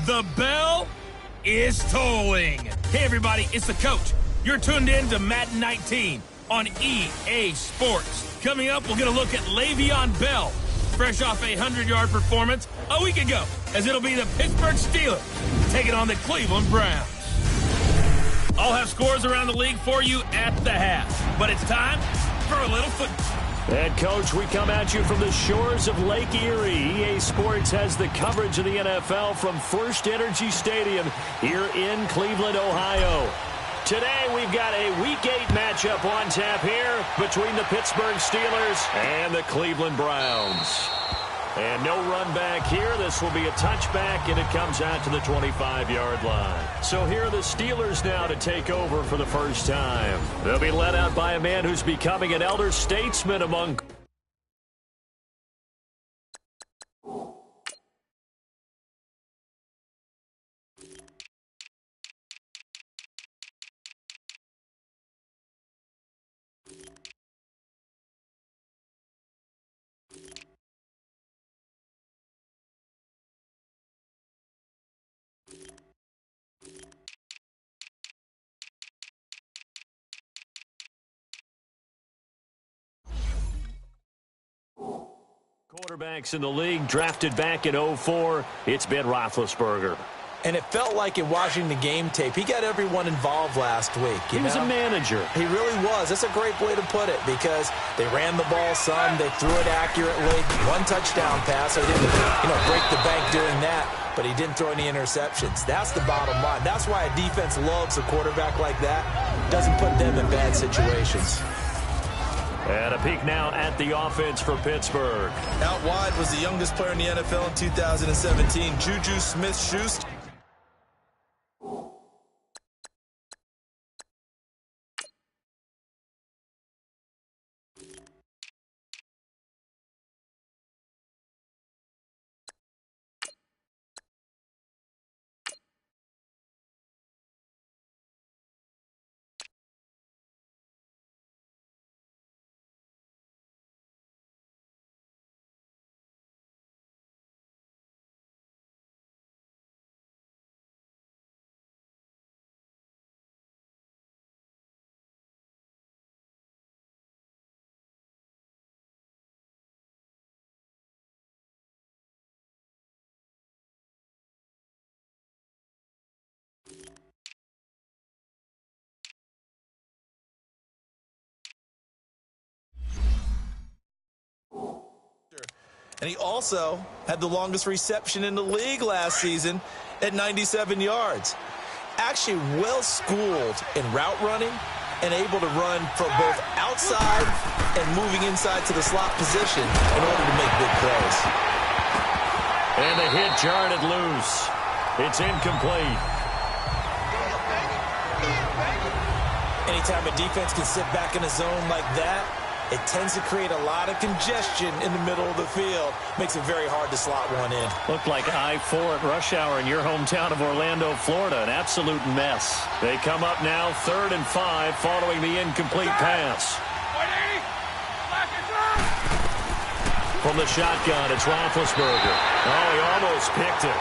The bell is tolling. Hey, everybody, it's the coach. You're tuned in to Madden 19 on EA Sports. Coming up, we'll get a look at Le'Veon Bell, fresh off a 100-yard performance a week ago, as it'll be the Pittsburgh Steelers taking on the Cleveland Browns. I'll have scores around the league for you at the half, but it's time for a little football. And, Coach, we come at you from the shores of Lake Erie. EA Sports has the coverage of the NFL from First Energy Stadium here in Cleveland, Ohio. Today, we've got a Week 8 matchup on tap here between the Pittsburgh Steelers and the Cleveland Browns. And no run back here. This will be a touchback, and it comes out to the 25-yard line. So here are the Steelers now to take over for the first time. They'll be led out by a man who's becoming an elder statesman among... quarterbacks in the league, drafted back in 2004. It's Ben Roethlisberger. And it felt like in watching the game tape, he got everyone involved last week. He was a manager. He really was. That's a great way to put it because they ran the ball some, they threw it accurately. One touchdown pass, so he didn't break the bank doing that, but he didn't throw any interceptions. That's the bottom line. That's why a defense loves a quarterback like that. Doesn't put them in bad situations. And a peek now at the offense for Pittsburgh. Out wide was the youngest player in the NFL in 2017, Juju Smith-Schuster. And he also had the longest reception in the league last season at 97 yards. Actually well-schooled in route running and able to run from both outside and moving inside to the slot position in order to make big plays. And the hit jarred it loose. It's incomplete. Anytime a defense can sit back in a zone like that, it tends to create a lot of congestion in the middle of the field. Makes it very hard to slot one in. Looked like I-4 at rush hour in your hometown of Orlando, Florida. An absolute mess. They come up now 3rd and 5 following the incomplete pass. From the shotgun, it's Roethlisberger. Oh, he almost picked it.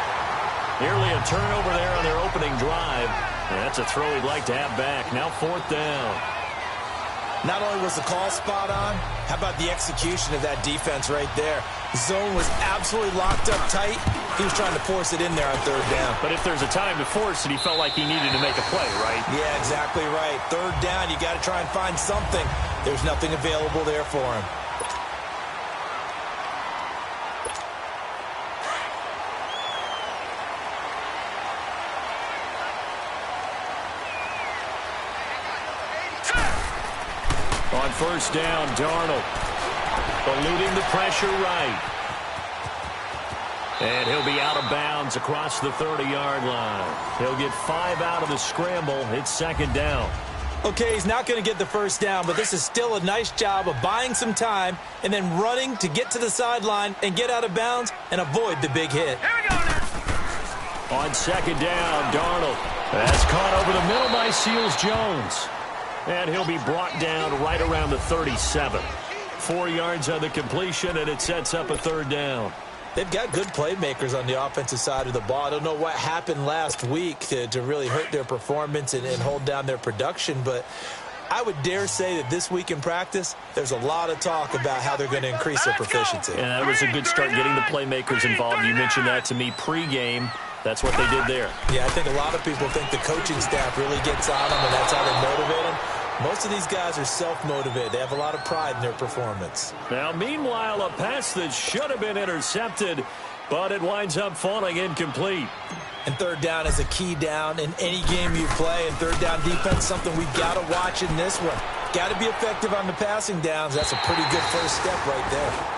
Nearly a turnover there on their opening drive. And that's a throw he'd like to have back. Now 4th down. Not only was the call spot on, how about the execution of that defense right there? The zone was absolutely locked up tight. He was trying to force it in there on 3rd down. But if there's a time to force it, he felt like he needed to make a play, right? Yeah, exactly right. 3rd down, you got to try and find something. There's nothing available there for him. On 1st down, Darnold eluding the pressure right. And he'll be out of bounds across the 30-yard line. He'll get 5 out of the scramble. It's 2nd down. Okay, he's not going to get the 1st down, but this is still a nice job of buying some time and then running to get to the sideline and get out of bounds and avoid the big hit. Here we go now. On 2nd down, Darnold. That's caught over the middle by Seals-Jones. And he'll be brought down right around the 37. 4 yards on the completion, and it sets up a 3rd down. They've got good playmakers on the offensive side of the ball. I don't know what happened last week to really hurt their performance and hold down their production, but I would dare say that this week in practice, there's a lot of talk about how they're going to increase their proficiency. And that was a good start getting the playmakers involved. You mentioned that to me pregame. That's what they did there. Yeah, I think a lot of people think the coaching staff really gets on them, and that's how they motivate them. Most of these guys are self-motivated. They have a lot of pride in their performance. Now, meanwhile, a pass that should have been intercepted, but it winds up falling incomplete. And third down is a key down in any game you play. And third down defense, something we've got to watch in this one. Got to be effective on the passing downs. That's a pretty good first step right there.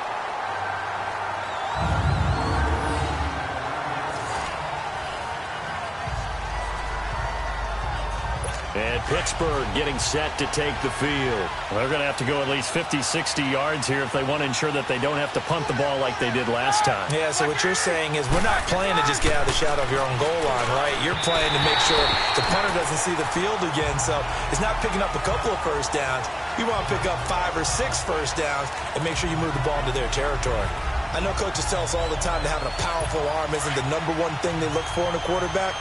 And Pittsburgh getting set to take the field. Well, they're going to have to go at least 50, 60 yards here if they want to ensure that they don't have to punt the ball like they did last time. Yeah, so what you're saying is we're not playing to just get out of the shadow of your own goal line, right? You're playing to make sure the punter doesn't see the field again. So it's not picking up a couple of first downs. You want to pick up 5 or 6 first downs and make sure you move the ball into their territory. I know coaches tell us all the time that having a powerful arm isn't the #1 thing they look for in a quarterback.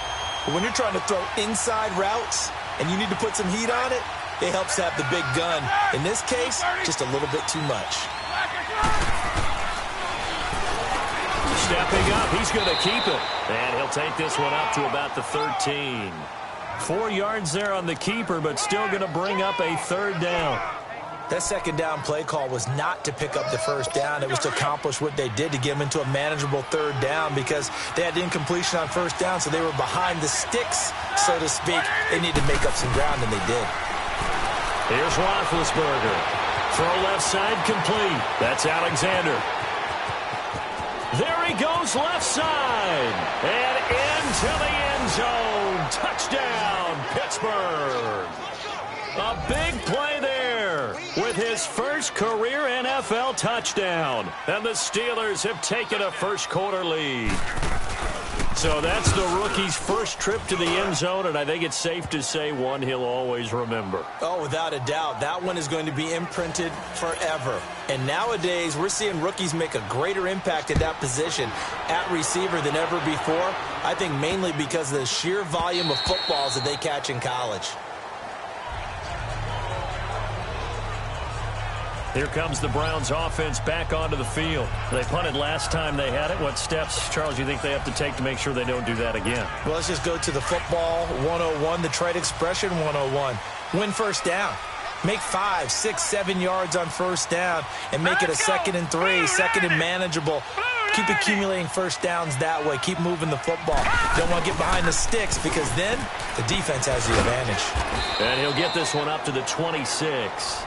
But when you're trying to throw inside routes and you need to put some heat on it, it helps to have the big gun. In this case, just a little bit too much. Stepping up, he's going to keep it. And he'll take this one up to about the 13. 4 yards there on the keeper, but still going to bring up a third down. That second down play call was not to pick up the first down. It was to accomplish what they did to get them into a manageable third down because they had incompletion on first down, so they were behind the sticks, so to speak. They need to make up some ground, and they did. Here's Roethlisberger. Throw left side complete. That's Alexander. There he goes left side. And into the end zone. Touchdown, Pittsburgh. A big play there with his first career NFL touchdown. And the Steelers have taken a first-quarter lead. So that's the rookie's first trip to the end zone, and I think it's safe to say one he'll always remember. Oh, without a doubt. That one is going to be imprinted forever. And nowadays, we're seeing rookies make a greater impact at that position at receiver than ever before. I think mainly because of the sheer volume of footballs that they catch in college. Here comes the Browns offense back onto the field. They punted last time they had it. What steps, Charles, you think they have to take to make sure they don't do that again? Well, let's just go to the football 101, the trade expression 101. Win first down. Make 5, 6, 7 yards on first down and make it a 2nd and 3, 2nd and manageable. Keep accumulating first downs that way. Keep moving the football. Don't want to get behind the sticks because then the defense has the advantage. And he'll get this one up to the 26.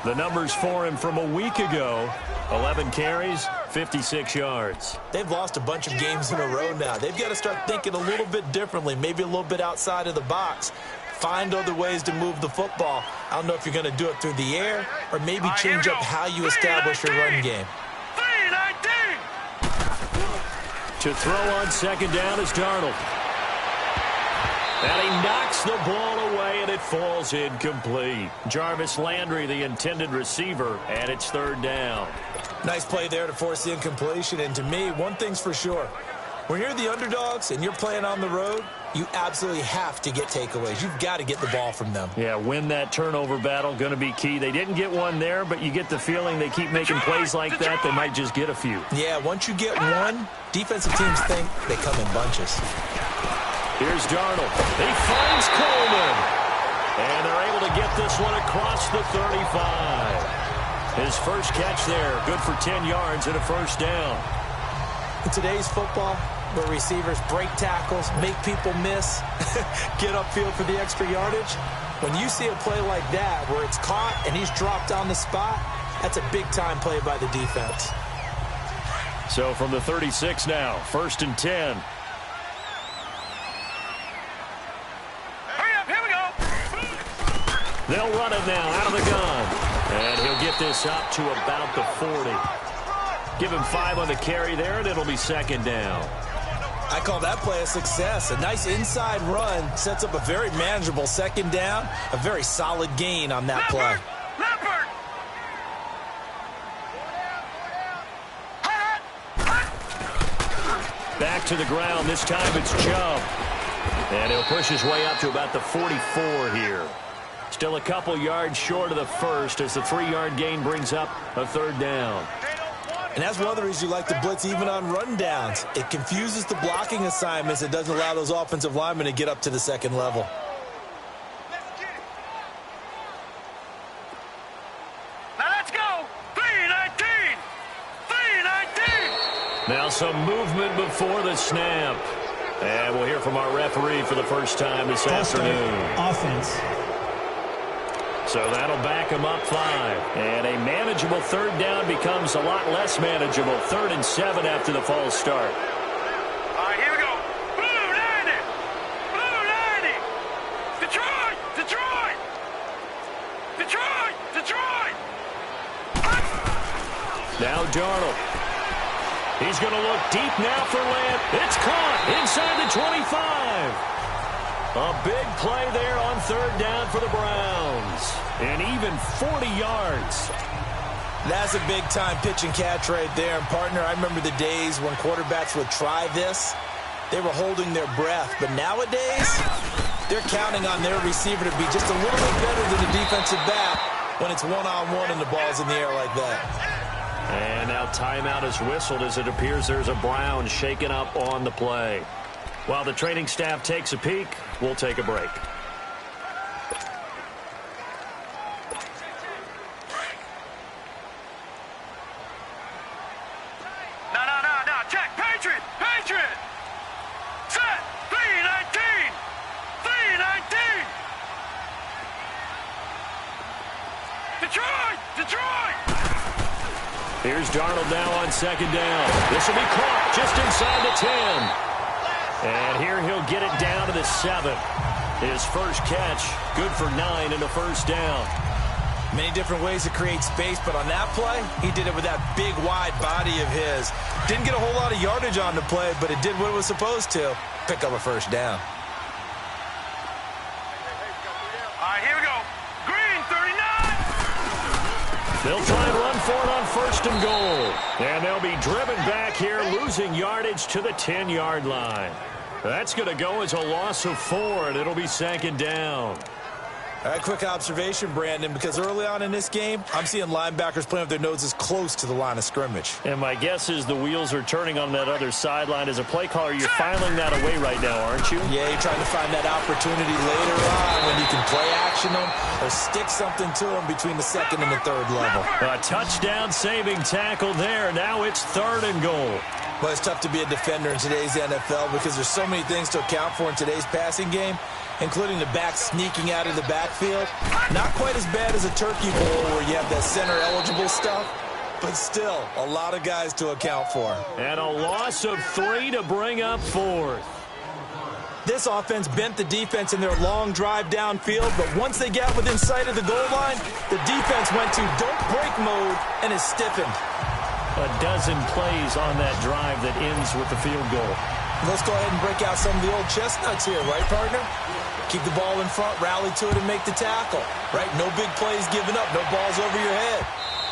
The numbers for him from a week ago, 11 carries, 56 yards. They've lost a bunch of games in a row now. They've got to start thinking a little bit differently, maybe a little bit outside of the box. Find other ways to move the football. I don't know if you're going to do it through the air or maybe change up how you establish your run game. To throw on second down is Darnold. And he knocks the ball away, and it falls incomplete. Jarvis Landry, the intended receiver, and it's third down. Nice play there to force the incompletion. And to me, one thing's for sure. When you're the underdogs and you're playing on the road, you absolutely have to get takeaways. You've got to get the ball from them. Yeah, win that turnover battle, going to be key. They didn't get one there, but you get the feeling they keep making plays like that, they might just get a few. Yeah, once you get one, defensive teams think they come in bunches. Here's Darnold. He finds Coleman. And they're able to get this one across the 35. His first catch there, good for 10 yards and a first down. In today's football, where receivers break tackles, make people miss, get upfield for the extra yardage, when you see a play like that where it's caught and he's dropped on the spot, that's a big-time play by the defense. So from the 36 now, 1st and 10. They'll run it now out of the gun. And he'll get this up to about the 40. Give him 5 on the carry there, and it'll be second down. I call that play a success. A nice inside run sets up a very manageable second down. A very solid gain on that play. Back to the ground. This time it's Chubb. And he'll push his way up to about the 44 here. Still a couple yards short of the first as the 3-yard gain brings up a third down. And that's one of the reasons you like to blitz even on rundowns. It confuses the blocking assignments. It doesn't allow those offensive linemen to get up to the second level. Now let's go. 3-19. 3-19. Now some movement before the snap. And we'll hear from our referee for the first time this afternoon. Offense. So that'll back him up 5. And a manageable third down becomes a lot less manageable. 3rd and 7 after the false start. All right, here we go. Blue 90. Blue 90. Detroit. Detroit. Detroit. Detroit. Now Darnold. He's going to look deep now for Lamb. It's caught inside the 25. A big play there on 3rd down for the Browns. And even 40 yards. That's a big-time pitch and catch right there. And, partner, I remember the days when quarterbacks would try this. They were holding their breath. But nowadays, they're counting on their receiver to be just a little bit better than the defensive back when it's one-on-one and the ball's in the air like that. And now timeout is whistled as it appears there's a Brown shaken up on the play. While the training staff takes a peek, we'll take a break. No. Check. Patriot. Patriot. Set. 3-19. 3-19. Detroit. Detroit. Here's Darnold now on 2nd down. This will be caught just inside the 10. And here he'll get it down to the 7. His first catch, good for 9 and a first down. Many different ways to create space, but on that play, he did it with that big, wide body of his. Didn't get a whole lot of yardage on the play, but it did what it was supposed to. Pick up a first down. All right, here we go. Green, 39. They'll try and run for it on 1st and goal. And they'll be driven back here, losing yardage to the 10-yard line. That's going to go as a loss of 4, and it'll be 2nd down. All right, quick observation, Brandon, because early on in this game, I'm seeing linebackers playing with their noses close to the line of scrimmage. And my guess is the wheels are turning on that other sideline. As a play caller, you're filing that away right now, aren't you? Yeah, you're trying to find that opportunity later on when you can play action them or stick something to them between the 2nd and the 3rd level. A touchdown-saving tackle there. Now it's 3rd and goal. Well, it's tough to be a defender in today's NFL because there's so many things to account for in today's passing game, including the back sneaking out of the backfield. Not quite as bad as a turkey bowl where you have that center-eligible stuff, but still a lot of guys to account for. And a loss of 3 to bring up 4th. This offense bent the defense in their long drive downfield, but once they got within sight of the goal line, the defense went to don't break mode and is stiffened. A dozen plays on that drive that ends with the field goal. Let's go ahead and break out some of the old chestnuts here, right, partner? Keep the ball in front, rally to it, and make the tackle, right? No big plays given up, no balls over your head.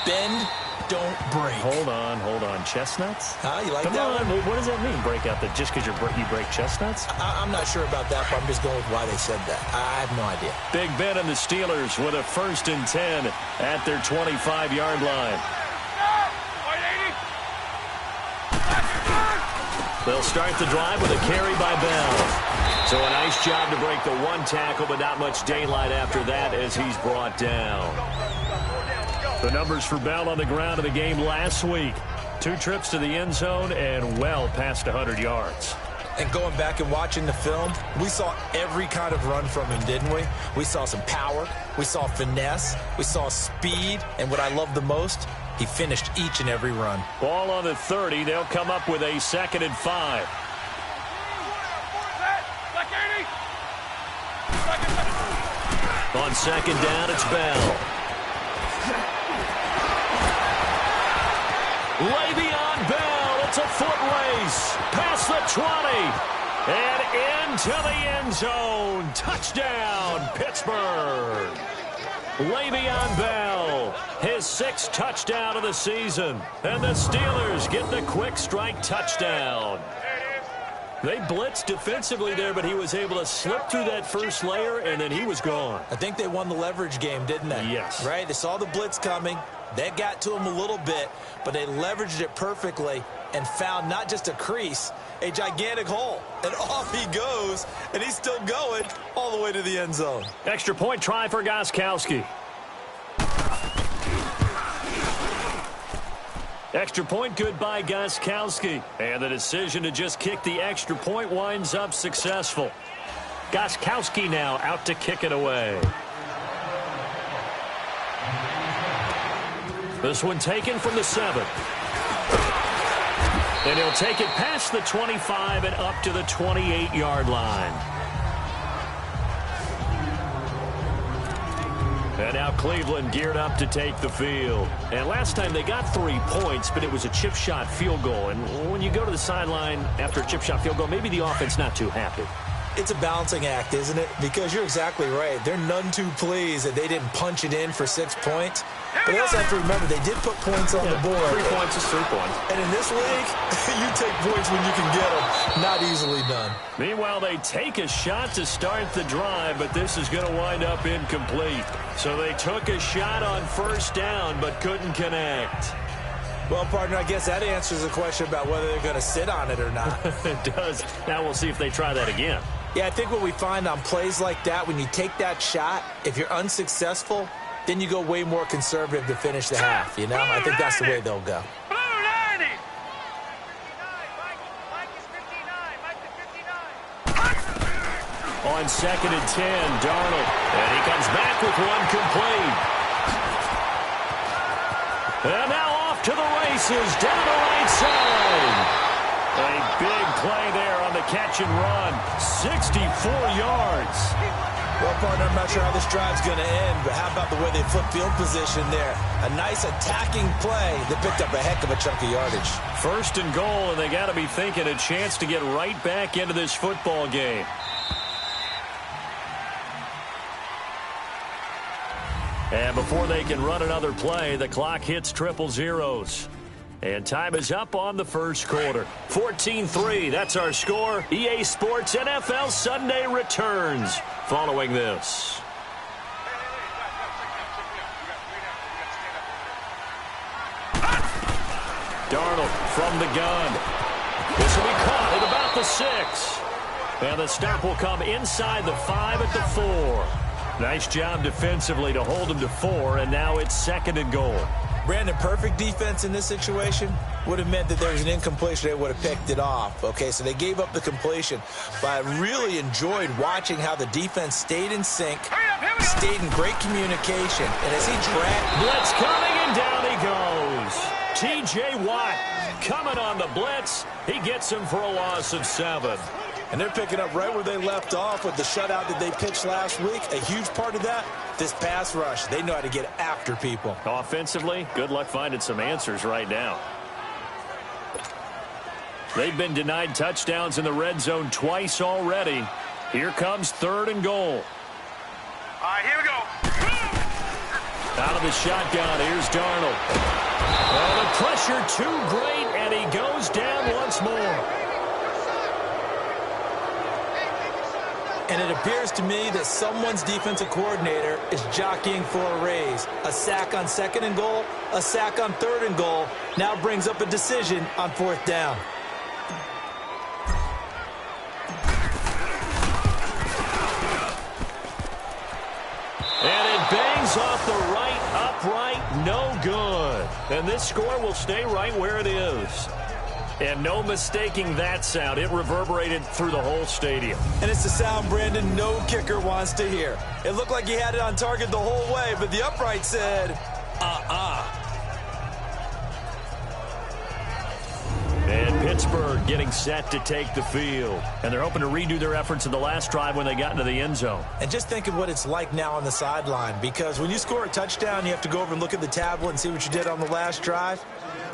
Bend, don't break. Hold on. Chestnuts? Huh? You like Come that on. one? What does that mean, break out? That just because you break chestnuts? I'm not sure about that, but I'm just going with why they said that. I have no idea. Big Ben and the Steelers with a 1st and 10 at their 25-yard line. They'll start the drive with a carry by Bell. So a nice job to break the 1 tackle, but not much daylight after that as he's brought down. The numbers for Bell on the ground of the game last week. 2 trips to the end zone and well past 100 yards. And going back and watching the film, we saw every kind of run from him, didn't we? We saw some power, we saw finesse, we saw speed, and what I love the most, he finished each and every run. Ball on the 30. They'll come up with a 2nd and 5. On 2nd down, it's Bell. Le'Veon Bell. It's a foot race. Past the 20. And into the end zone. Touchdown, Pittsburgh. Le'Veon Bell, his 6th touchdown of the season. And the Steelers get the quick strike touchdown. They blitzed defensively there, but he was able to slip through that first layer, and then he was gone. I think they won the leverage game, didn't they? Yes. Right? They saw the blitz coming. That got to him a little bit, but they leveraged it perfectly and found not just a crease, a gigantic hole. And off he goes, and he's still going all the way to the end zone. Extra point try for Gostkowski. Extra point good by Gostkowski. And the decision to just kick the extra point winds up successful. Gostkowski now out to kick it away. This one taken from the 7. And he'll take it past the 25 and up to the 28-yard line. And now Cleveland geared up to take the field. And last time they got 3 points, but it was a chip shot field goal. And when you go to the sideline after a chip shot field goal, maybe the offense not too happy. It's a balancing act, isn't it? Because you're exactly right. They're none too pleased that they didn't punch it in for 6 points. But they also have to remember they did put points on the board. 3 points is 3 points. And in this league, you take points when you can get them. Not easily done. Meanwhile, they take a shot to start the drive, but this is going to wind up incomplete. So they took a shot on first down, but couldn't connect. Well, partner, I guess that answers the question about whether they're going to sit on it or not. It does. Now we'll see if they try that again. Yeah, I think what we find on plays like that, when you take that shot, if you're unsuccessful, then you go way more conservative to finish the half, you know? I think that's the way they'll go. Blue 90. On 2nd and 10, Darnold. And he comes back with one complete. And now off to the races, down the right side. A big play there on the catch and run. 64 yards. Well, partner, I'm not sure how this drive's going to end, but how about the way they flip field position there? A nice attacking play that picked up a heck of a chunk of yardage. 1st and goal, and they got to be thinking a chance to get right back into this football game. And before they can run another play, the clock hits triple zeros. And time is up on the first quarter. 14-3, that's our score. EA Sports NFL Sunday returns following this. Darnold from the gun. This will be caught at about the 6. And the stop will come inside the 5 at the 4. Nice job defensively to hold him to 4, and now it's 2nd and goal. Brandon, perfect defense in this situation would have meant that there was an incompletion. They would have picked it off. Okay, so they gave up the completion. But I really enjoyed watching how the defense stayed in sync, stayed in great communication. And as he dragged... Blitz coming, and down he goes. T.J. Watt coming on the blitz. He gets him for a loss of 7. And they're picking up right where they left off with the shutout that they pitched last week. A huge part of that, this pass rush. They know how to get after people. Offensively, good luck finding some answers right now. They've been denied touchdowns in the red zone twice already. Here comes 3rd and goal. All right, here we go. Out of the shotgun, here's Darnold. Oh, the pressure too great, and he goes down once more. And it appears to me that someone's defensive coordinator is jockeying for a raise. A sack on 2nd and goal, a sack on 3rd and goal, now brings up a decision on 4th down. And it bangs off the right upright, no good. And this score will stay right where it is. And no mistaking that sound. It reverberated through the whole stadium. And it's the sound, Brandon, no kicker wants to hear. It looked like he had it on target the whole way, but the upright said, And Pittsburgh getting set to take the field. And they're hoping to redo their efforts in the last drive when they got into the end zone. And just think of what it's like now on the sideline, because when you score a touchdown, you have to go over and look at the tablet and see what you did on the last drive.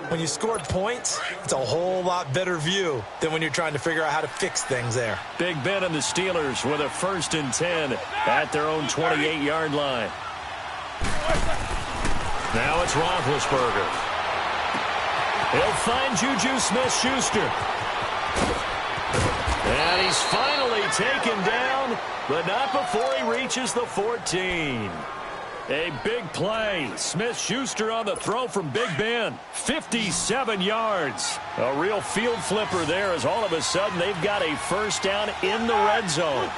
When you scored points, it's a whole lot better view than when you're trying to figure out how to fix things there. Big Ben and the Steelers with a 1st and 10 at their own 28-yard line. Now it's Roethlisberger. He'll find Juju Smith-Schuster. And he's finally taken down, but not before he reaches the 14. A big play. Smith-Schuster on the throw from Big Ben. 57 yards. A real field flipper there as all of a sudden they've got a first down in the red zone.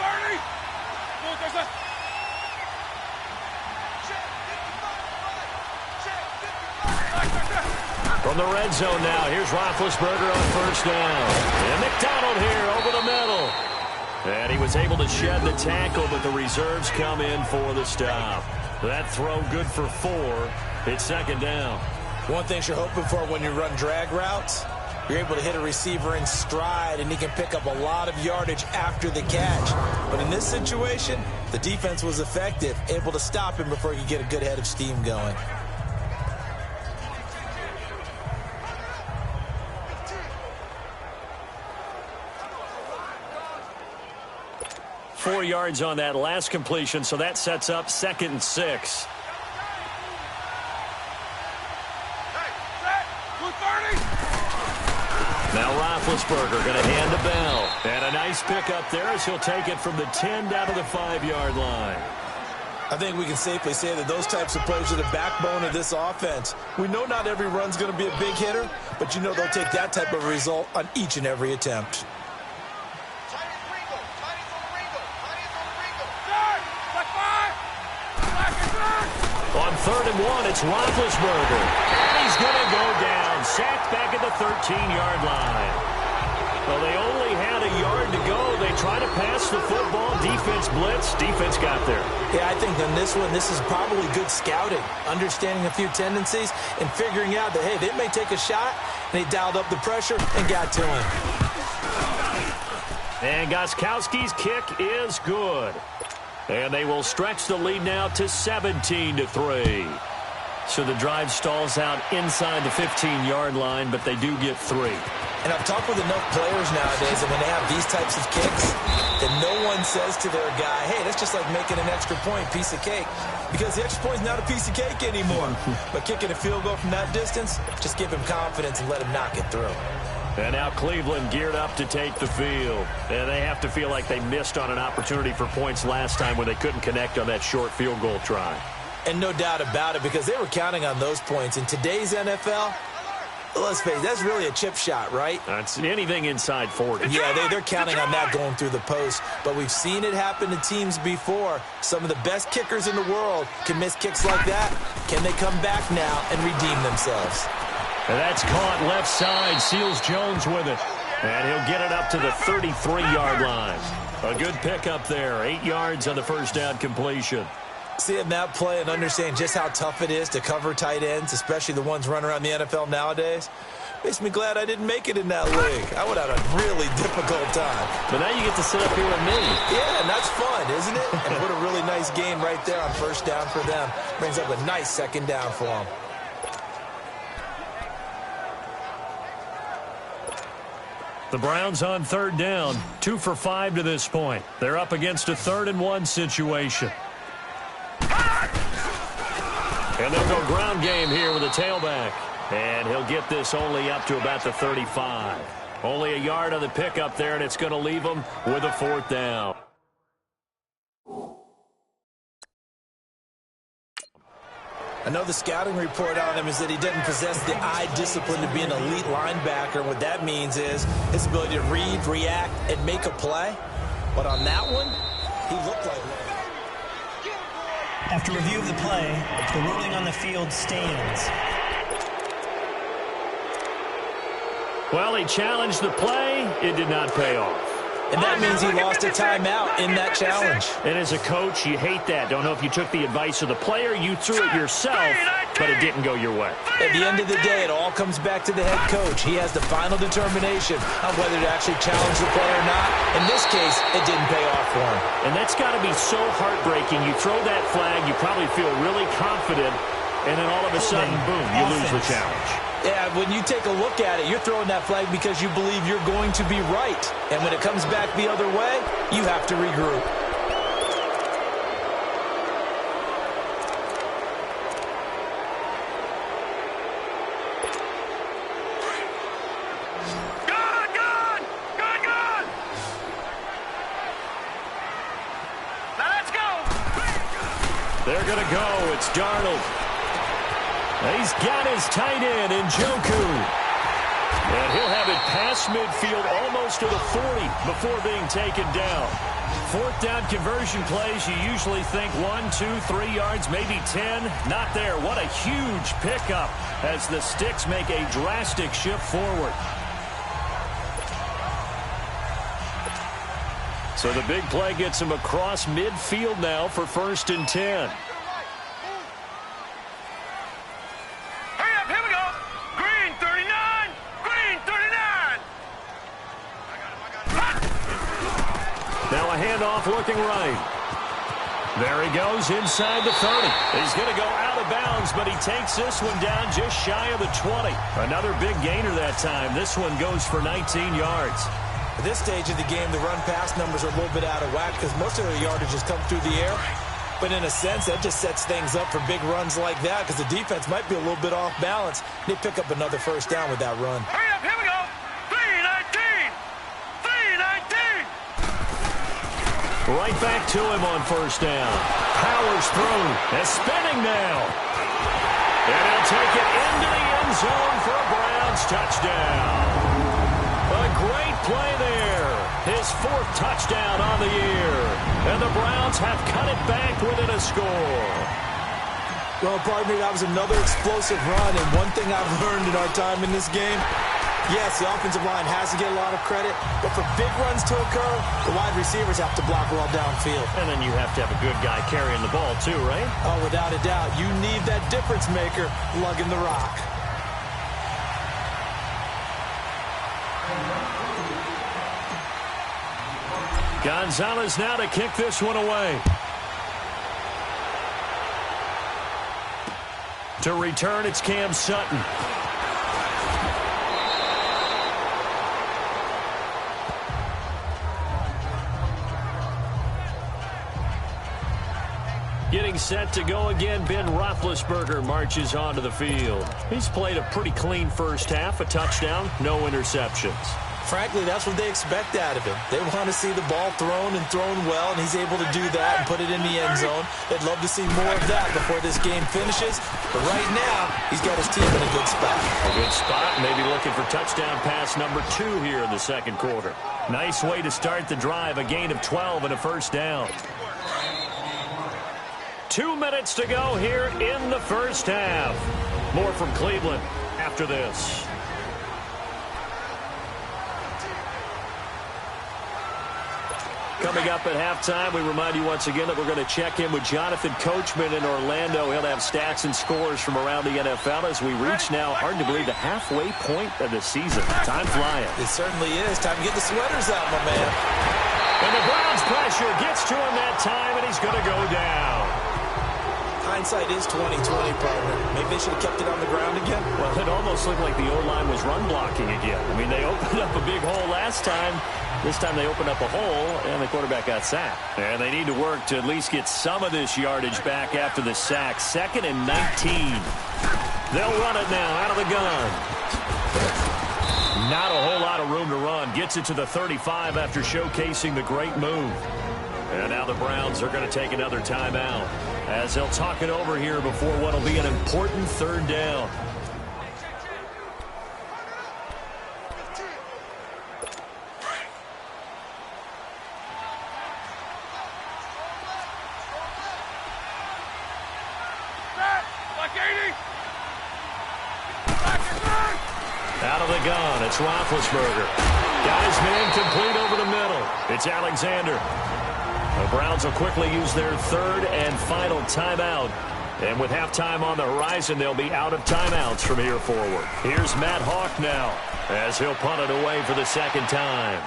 From the red zone now, here's Roethlisberger on first down. And McDonald here over the middle. And he was able to shed the tackle, but the reserves come in for the stop. That throw good for 4. It's second down. One thing you're hoping for when you run drag routes, you're able to hit a receiver in stride, and he can pick up a lot of yardage after the catch. But in this situation, the defense was effective, able to stop him before he could get a good head of steam going. Four yards on that last completion, so that sets up 2nd and 6. Now Roethlisberger going to hand to Bell. And a nice pickup there as he'll take it from the 10 down to the 5-yard line. I think we can safely say that those types of plays are the backbone of this offense. We know not every run's going to be a big hitter, but you know they'll take that type of result on each and every attempt. On 3rd and 1, it's Roethlisberger. And he's going to go down. Sacked back at the 13-yard line. Well, they only had a yard to go. They try to pass the football. Defense blitz. Defense got there. Yeah, I think on this one, this is probably good scouting, understanding a few tendencies, and figuring out that, hey, they may take a shot, and they dialed up the pressure and got to him. And Gostkowski's kick is good. And they will stretch the lead now to 17-3. So the drive stalls out inside the 15-yard line, but they do get 3. And I've talked with enough players nowadays, and when they have these types of kicks, that no one says to their guy, hey, that's just like making an extra point, piece of cake. Because the extra point's not a piece of cake anymore. But kicking a field goal from that distance, just give him confidence and let him knock it through. And now Cleveland geared up to take the field. And they have to feel like they missed on an opportunity for points last time when they couldn't connect on that short field goal try. And no doubt about it, because they were counting on those points. In today's NFL, let's face it, that's really a chip shot, right? That's anything inside 40. Yeah, they're counting on that going through the post. But we've seen it happen to teams before. Some of the best kickers in the world can miss kicks like that. Can they come back now and redeem themselves? And that's caught left side. Seals Jones with it. And he'll get it up to the 33-yard line. A good pickup there. 8 yards on the first down completion. Seeing that play and understand just how tough it is to cover tight ends, especially the ones running around the NFL nowadays, makes me glad I didn't make it in that league. I would have had a really difficult time. But now you get to sit up here with me. Yeah, and that's fun, isn't it? And put a really nice game right there on first down for them. Brings up a nice second down for them. The Browns on 3rd down, 2 for 5 to this point. They're up against a 3rd and 1 situation. And they'll go ground game here with a tailback. And he'll get this only up to about the 35. Only a yard on the pickup there, and it's going to leave him with a 4th down. I know the scouting report on him is that he doesn't possess the eye discipline to be an elite linebacker. What that means is his ability to read, react, and make a play. But on that one, he looked like one. After review of the play, the ruling on the field stands. Well, he challenged the play. It did not pay off. And that means he lost a timeout in that challenge. And as a coach, you hate that. Don't know if you took the advice of the player, you threw it yourself, but it didn't go your way. At the end of the day, it all comes back to the head coach. He has the final determination on whether to actually challenge the play or not. In this case, it didn't pay off for him. And that's got to be so heartbreaking. You throw that flag, you probably feel really confident, and then all of a sudden, boom, you lose the challenge. Yeah, when you take a look at it, you're throwing that flag because you believe you're going to be right. And when it comes back the other way, you have to regroup. going to go. It's Darnold. He's got his tight end in Njoku. And he'll have it past midfield almost to the 40 before being taken down. Fourth down conversion plays, you usually think 1, 2, 3 yards, maybe 10. Not there. What a huge pickup as the Sticks make a drastic shift forward. So the big play gets him across midfield now for 1st and 10. Hurry up, here we go. Green 39. Green 39. Now a handoff looking right. There he goes inside the 30. He's going to go out of bounds, but he takes this one down just shy of the 20. Another big gainer that time. This one goes for 19 yards. At this stage of the game, the run-pass numbers are a little bit out of whack because most of their yardage has come through the air. But in a sense, that just sets things up for big runs like that because the defense might be a little bit off balance. They pick up another 1st down with that run. Hurry up, here we go. 319. 319. Right back to him on 1st down. Powers through. And spinning now. And he'll take it into the end zone for a Browns touchdown. A great play there. His 4th touchdown on the year. And the Browns have cut it back within a score. Well, partner, that was another explosive run. And one thing I've learned in our time in this game, yes, the offensive line has to get a lot of credit. But for big runs to occur, the wide receivers have to block well downfield. And then you have to have a good guy carrying the ball too, right? Oh, without a doubt. You need that difference maker lugging the rock. Gonzalez now to kick this one away. To return, it's Cam Sutton. Getting set to go again, Ben Roethlisberger marches onto the field. He's played a pretty clean first half, a touchdown, no interceptions. Frankly, that's what they expect out of him. They want to see the ball thrown and thrown well, and he's able to do that and put it in the end zone. They'd love to see more of that before this game finishes. But right now, he's got his team in a good spot. A good spot, maybe looking for touchdown pass number 2 here in the 2nd quarter. Nice way to start the drive, a gain of 12 and a 1st down. 2 minutes to go here in the 1st half. More from Cleveland after this. Coming up at halftime, we remind you once again that we're going to check in with Jonathan Coachman in Orlando. He'll have stats and scores from around the NFL as we reach now, hard to believe, the halfway point of the season. Time flying. It certainly is. Time to get the sweaters out, my man. And the Browns pressure gets to him that time, and he's going to go down. Hindsight is 20/20, partner. Maybe they should have kept it on the ground again. Well, it almost looked like the O-line was run blocking again. I mean, they opened up a big hole last time. This time they opened up a hole, and the quarterback got sacked. And they need to work to at least get some of this yardage back after the sack. 2nd and 19. They'll run it now out of the gun. Not a whole lot of room to run. Gets it to the 35 after showcasing the great move. And now the Browns are going to take another timeout as they'll talk it over here before what will be an important 3rd down. Out of the gun, it's Roethlisberger. Got his man complete over the middle. It's Alexander. The Browns will quickly use their 3rd and final timeout. And with halftime on the horizon, they'll be out of timeouts from here forward. Here's Matt Hawk now as he'll punt it away for the 2nd time.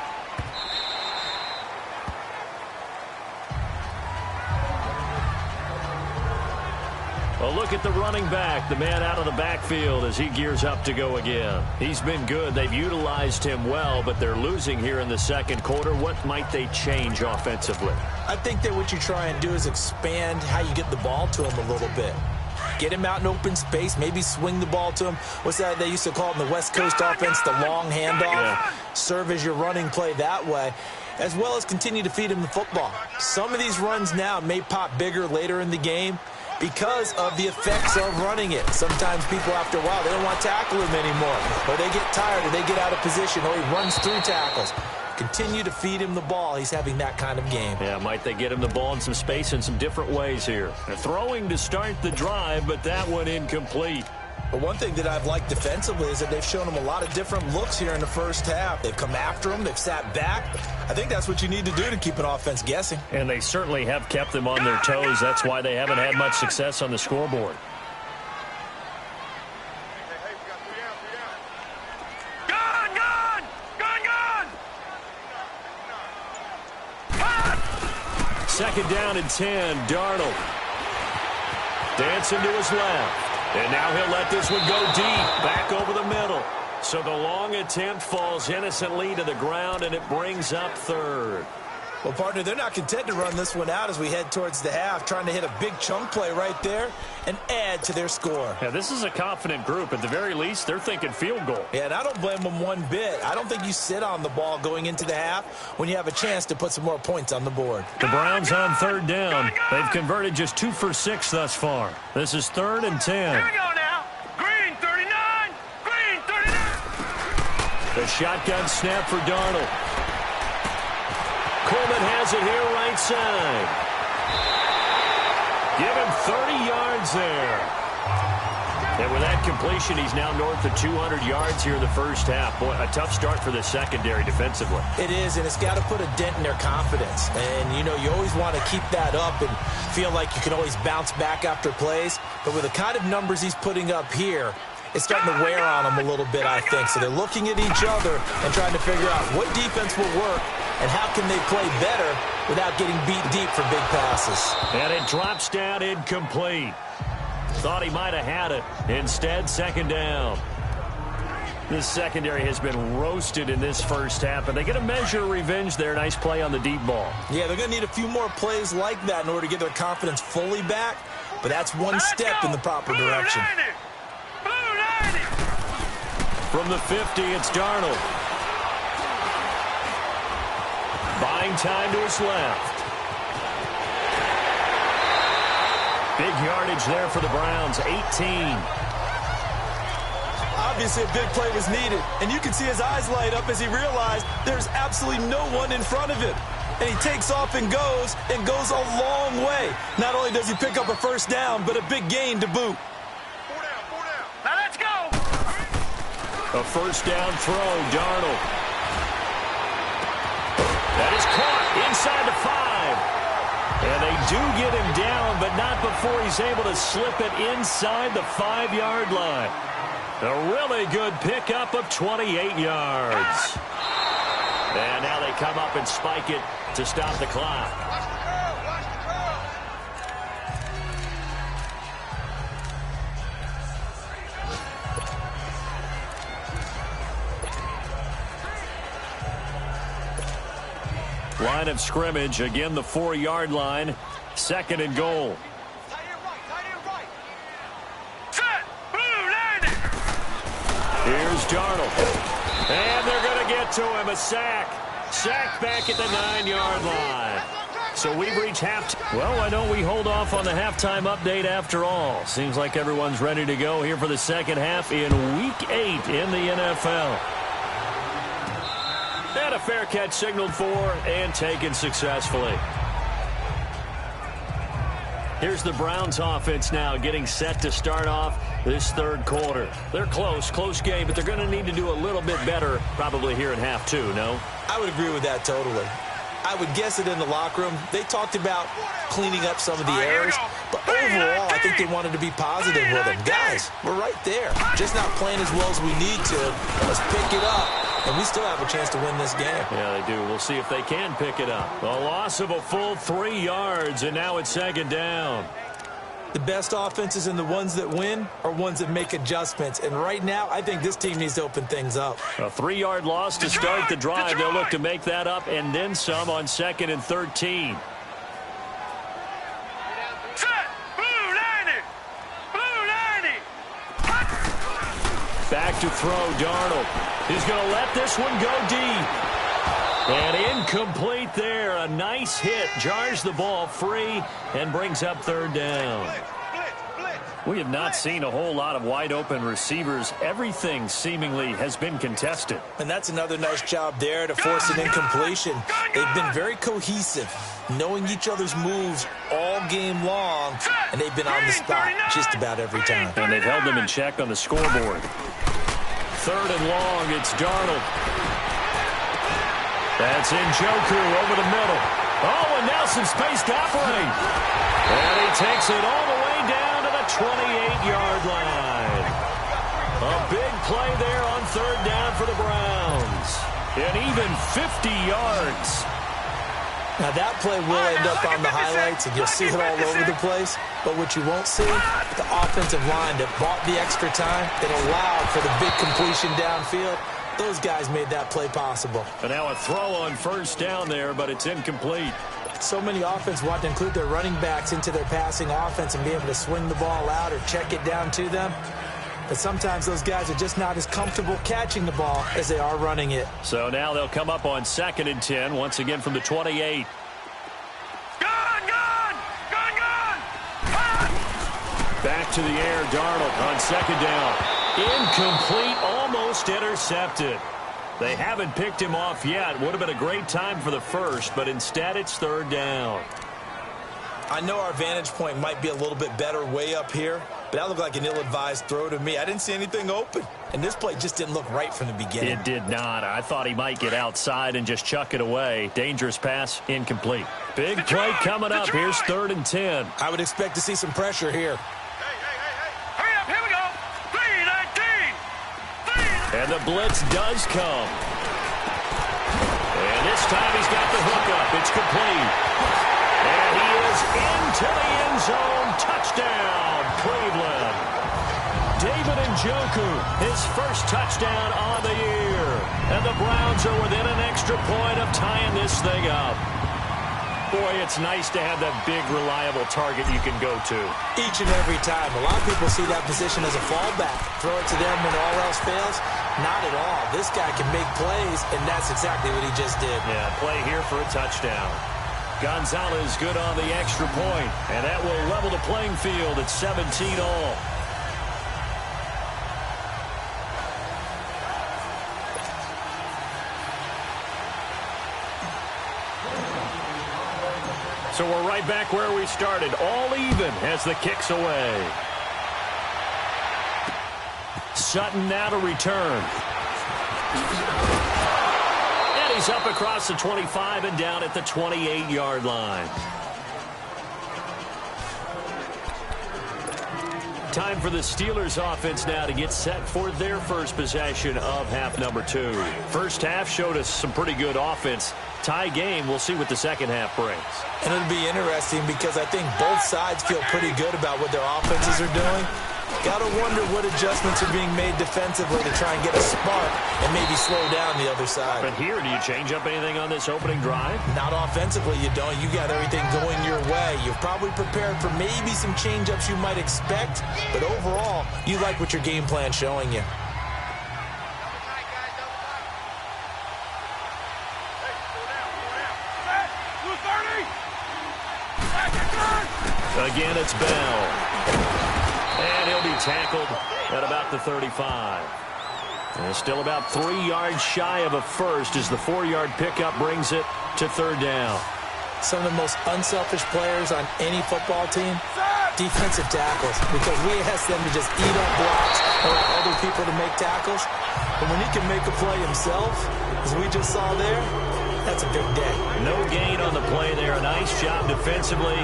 A look at the running back, the man out of the backfield as he gears up to go again. He's been good. They've utilized him well, but they're losing here in the 2nd quarter. What might they change offensively? I think that what you try and do is expand how you get the ball to him a little bit. Get him out in open space, maybe swing the ball to him. What's that they used to call it in the West Coast offense, the long handoff? Yeah. Serve as your running play that way, as well as continue to feed him the football. Some of these runs now may pop bigger later in the game. because of the effects of running it. Sometimes people, after a while, they don't want to tackle him anymore. Or they get tired, or they get out of position, or he runs through tackles. Continue to feed him the ball. He's having that kind of game. Yeah, might they get him the ball in some space in some different ways here. They're throwing to start the drive, but that one incomplete. But one thing that I've liked defensively is that they've shown him a lot of different looks here in the first half. They've come after him. They've sat back. I think that's what you need to do to keep an offense guessing. And they certainly have kept them on their toes. That's why they haven't had much success on the scoreboard. Second down and 10, Darnold. Dancing to his left. And now he'll let this one go deep, back over the middle. So the long attempt falls innocently to the ground, and it brings up third. Well, partner, they're not content to run this one out as we head towards the half, trying to hit a big chunk play right there and add to their score. Yeah, this is a confident group. At the very least, they're thinking field goal. Yeah, and I don't blame them one bit. I don't think you sit on the ball going into the half when you have a chance to put some more points on the board. The Browns on third down. They've converted just 2 for 6 thus far. This is 3rd and 10. Here we go now. Green 39. Green 39. The shotgun snap for Darnold. Coleman has it here right side. Give him 30 yards there. And with that completion, he's now north of 200 yards here in the first half. Boy, a tough start for the secondary defensively. It is, and it's got to put a dent in their confidence. And, you know, you always want to keep that up and feel like you can always bounce back after plays. But with the kind of numbers he's putting up here, it's starting to wear on them a little bit, I think. So they're looking at each other and trying to figure out what defense will work and how can they play better without getting beat deep for big passes. And it drops down incomplete. Thought he might have had it. Instead, second down. This secondary has been roasted in this first half, and they get a measure of revenge there. Nice play on the deep ball. Yeah, they're going to need a few more plays like that in order to get their confidence fully back, but that's one step in the proper direction. From the 50, it's Darnold. Buying time to his left. Big yardage there for the Browns, 18. Obviously, a big play was needed, and you can see his eyes light up as he realized there's absolutely no one in front of him. And he takes off and goes a long way. Not only does he pick up a first down, but a big gain to boot. 4 down. Now let's go. A first down throw, Darnold. That is caught inside the 5. And they do get him down, but not before he's able to slip it inside the 5-yard line. A really good pickup of 28 yards. And now they come up and spike it to stop the clock. Line of scrimmage, again the 4-yard line, 2nd and goal. Tight end right. Set. Blue landing. Here's Darnold. And they're going to get to him, a sack. Sack back at the 9-yard line. So we've reached halftime. Well, why don't we hold off on the halftime update after all? Seems like everyone's ready to go here for the second half in Week 8 in the NFL. And a fair catch signaled for and taken successfully. Here's the Browns offense now getting set to start off this third quarter. They're close game, but they're going to need to do a little bit better probably here in half 2, no? I would agree with that totally. I would guess it in the locker room. They talked about cleaning up some of the errors, but overall, I think they wanted to be positive with them. Guys, we're right there. Just not playing as well as we need to. Let's pick it up. And we still have a chance to win this game. Yeah, they do. We'll see if they can pick it up. A loss of a full 3 yards, and now it's 2nd down. The best offenses and the ones that win are ones that make adjustments. And right now, I think this team needs to open things up. A 3-yard loss to start the drive. They'll look to make that up and then some on 2nd and 13. Set. Blue landing. Back to throw, Darnold. He's going to let this one go deep. And incomplete there. A nice hit. Jars the ball free and brings up 3rd down. We have not seen a whole lot of wide-open receivers. Everything seemingly has been contested. And that's another nice job there to force an incompletion. They've been very cohesive, knowing each other's moves all game long, and they've been on the spot just about every time. And they've held them in check on the scoreboard. 3rd and long, it's Darnold. That's Njoku over the middle. Oh, and now some space to operate. And he takes it all the way down to the 28-yard line. A big play there on 3rd down for the Browns. And even 50 yards. Now, that play will end up on the highlights, and you'll see it all over the place. But what you won't see, the offensive line that bought the extra time, that allowed for the big completion downfield. Those guys made that play possible. And now a throw on 1st down there, but it's incomplete. So many offense want to include their running backs into their passing offense and be able to swing the ball out or check it down to them. But sometimes those guys are just not as comfortable catching the ball as they are running it. So now they'll come up on 2nd and 10, once again from the 28. Back to the air, Darnold on 2nd down. Incomplete, almost intercepted. They haven't picked him off yet. Would have been a great time for the first, but instead it's 3rd down. I know our vantage point might be a little bit better way up here, but that looked like an ill-advised throw to me. I didn't see anything open, and this play just didn't look right from the beginning. It did not. I thought he might get outside and just chuck it away. Dangerous pass, incomplete. Big play coming up. Here's 3rd and 10. I would expect to see some pressure here. Hurry up, here we go. 3-19. And the blitz does come. And this time he's got the hook up. It's complete. And he is into the end zone. Touchdown, Cleveland. David Njoku, his first touchdown on the year. And the Browns are within an extra point of tying this thing up. Boy, it's nice to have that big, reliable target you can go to. Each and every time. A lot of people see that position as a fallback. Throw it to them when all else fails. Not at all. This guy can make plays, and that's exactly what he just did. Yeah, play here for a touchdown. Gonzalez good on the extra point, and that will level the playing field at 17 all. So we're right back where we started, all even as the kick's away. Sutton now to return. And he's up across the 25 and down at the 28-yard line. Time for the Steelers offense now to get set for their first possession of half number 2. First half showed us some pretty good offense. Tie game, we'll see what the second half brings. And it'll be interesting because I think both sides feel pretty good about what their offenses are doing. Got to wonder what adjustments are being made defensively to try and get a spark and maybe slow down the other side. But here, do you change up anything on this opening drive? Not offensively, you don't. You got everything going your way. You're probably prepared for maybe some change-ups you might expect, but overall, you like what your game plan's showing you. Again, it's Bell. And he'll be tackled at about the 35. And still about 3 yards shy of a first as the 4-yard pickup brings it to 3rd down. Some of the most unselfish players on any football team, defensive tackles, because we ask them to just eat up blocks, allow other people to make tackles. But when he can make a play himself, as we just saw there, that's a big day. No gain on the play there. A nice job defensively.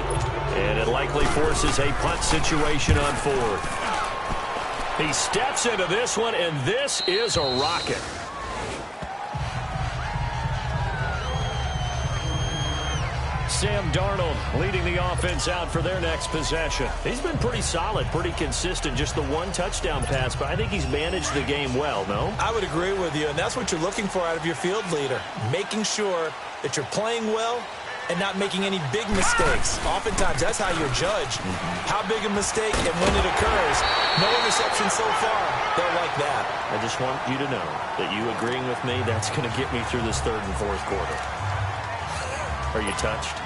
And it likely forces a punt situation on 4th. He steps into this one, and this is a rocket. Sam Darnold leading the offense out for their next possession. He's been pretty solid, pretty consistent, just the one touchdown pass, but I think he's managed the game well, no? I would agree with you, and that's what you're looking for out of your field leader, making sure that you're playing well and not making any big mistakes. Oftentimes, that's how you're judged. How big a mistake and when it occurs. No interception so far. They'll like that. I just want you to know that you agreeing with me, that's going to get me through this 3rd and 4th quarter. Are you touched?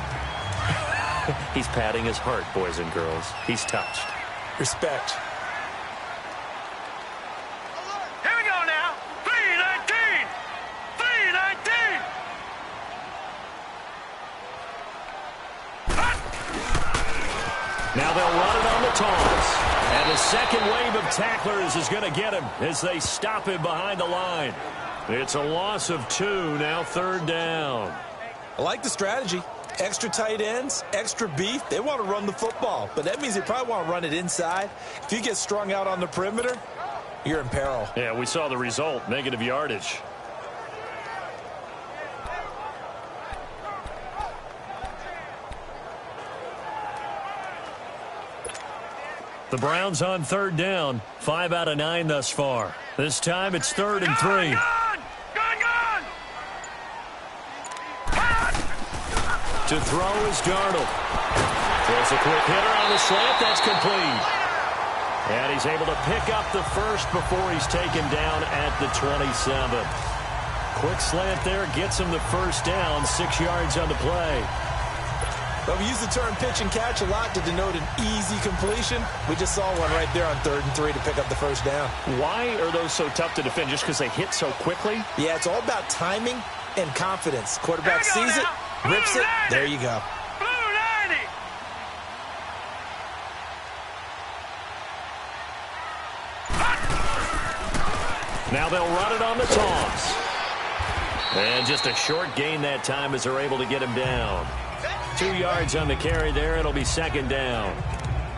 He's patting his heart, boys and girls. He's touched. Respect. Here we go now. 319. 319. Now they'll run it on the toss. And the second wave of tacklers is going to get him as they stop him behind the line. It's a loss of 2, now 3rd down. I like the strategy. Extra tight ends, extra beef. They want to run the football, but that means they probably want to run it inside. If you get strung out on the perimeter, you're in peril. Yeah, we saw the result, negative yardage. The Browns on 3rd down, 5 out of 9 thus far. This time it's 3rd and 3. Gone! To throw is Darnold. Throws a quick hitter on the slant. That's complete. And he's able to pick up the first before he's taken down at the 27. Quick slant there gets him the first down, 6 yards on the play. But we use the term pitch and catch a lot to denote an easy completion. We just saw one right there on 3rd and 3 to pick up the first down. Why are those so tough to defend? Just because they hit so quickly? Yeah, it's all about timing and confidence. Quarterback sees it, rips it, there you go. Blue 90. Now they'll run it on the toss. And just a short gain that time as they're able to get him down. 2 yards on the carry there. It'll be 2nd down.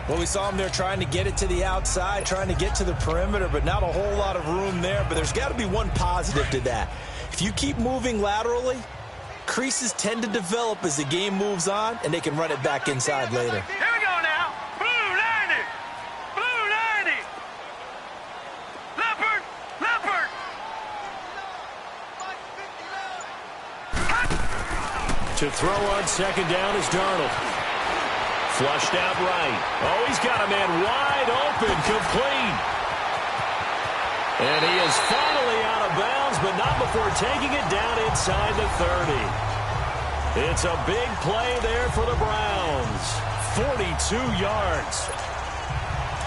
Well, we saw him there trying to get it to the outside, trying to get to the perimeter, but not a whole lot of room there. But there's got to be one positive to that. If you keep moving laterally, creases tend to develop as the game moves on, and they can run it back inside later. Here we go now. Blue 90. Blue 90. Leopard. Leopard. To throw on 2nd down is Darnold. Flushed out right. Oh, he's got a man wide open, complete. And he is finally out of bounds, but not before taking it down inside the 30. It's a big play there for the Browns. 42 yards.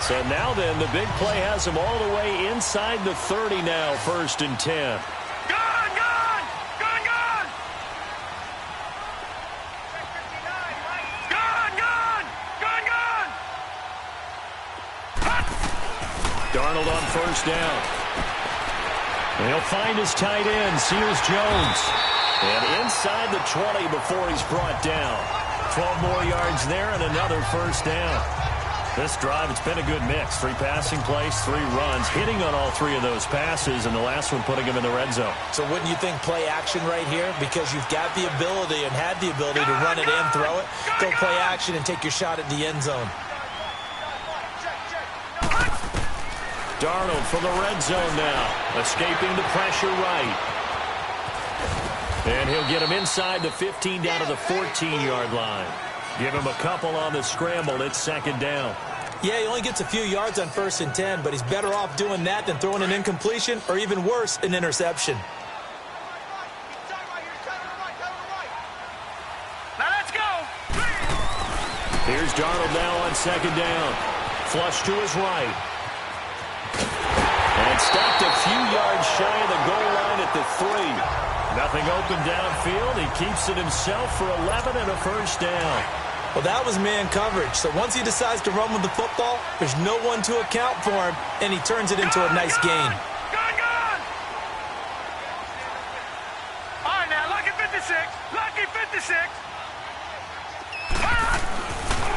So now then, the big play has him all the way inside the 30 now, 1st and 10. Darnold on 1st down. He'll find his tight end, Seals Jones. And inside the 20 before he's brought down. 12 more yards there and another 1st down. This drive, it's been a good mix. 3 passing plays, 3 runs, hitting on all 3 of those passes, and the last one putting him in the red zone. So wouldn't you think play action right here? Because you've got the ability and had the ability to run it and throw it. Go play action and take your shot at the end zone. Darnold from the red zone now, escaping the pressure right. And he'll get him inside the 15 down to the 14-yard line. Give him a couple on the scramble. It's 2nd down. Yeah, he only gets a few yards on 1st and 10, but he's better off doing that than throwing an incompletion or even worse, an interception. Now let's go. Here's Darnold now on 2nd down. Flush to his right. And stopped a few yards shy of the goal line at the 3. Nothing open downfield. He keeps it himself for 11 and a 1st down. Well, that was man coverage. So once he decides to run with the football, there's no one to account for him, and he turns it into a nice gain. Gone! All right, now, lucky 56. Lucky 56.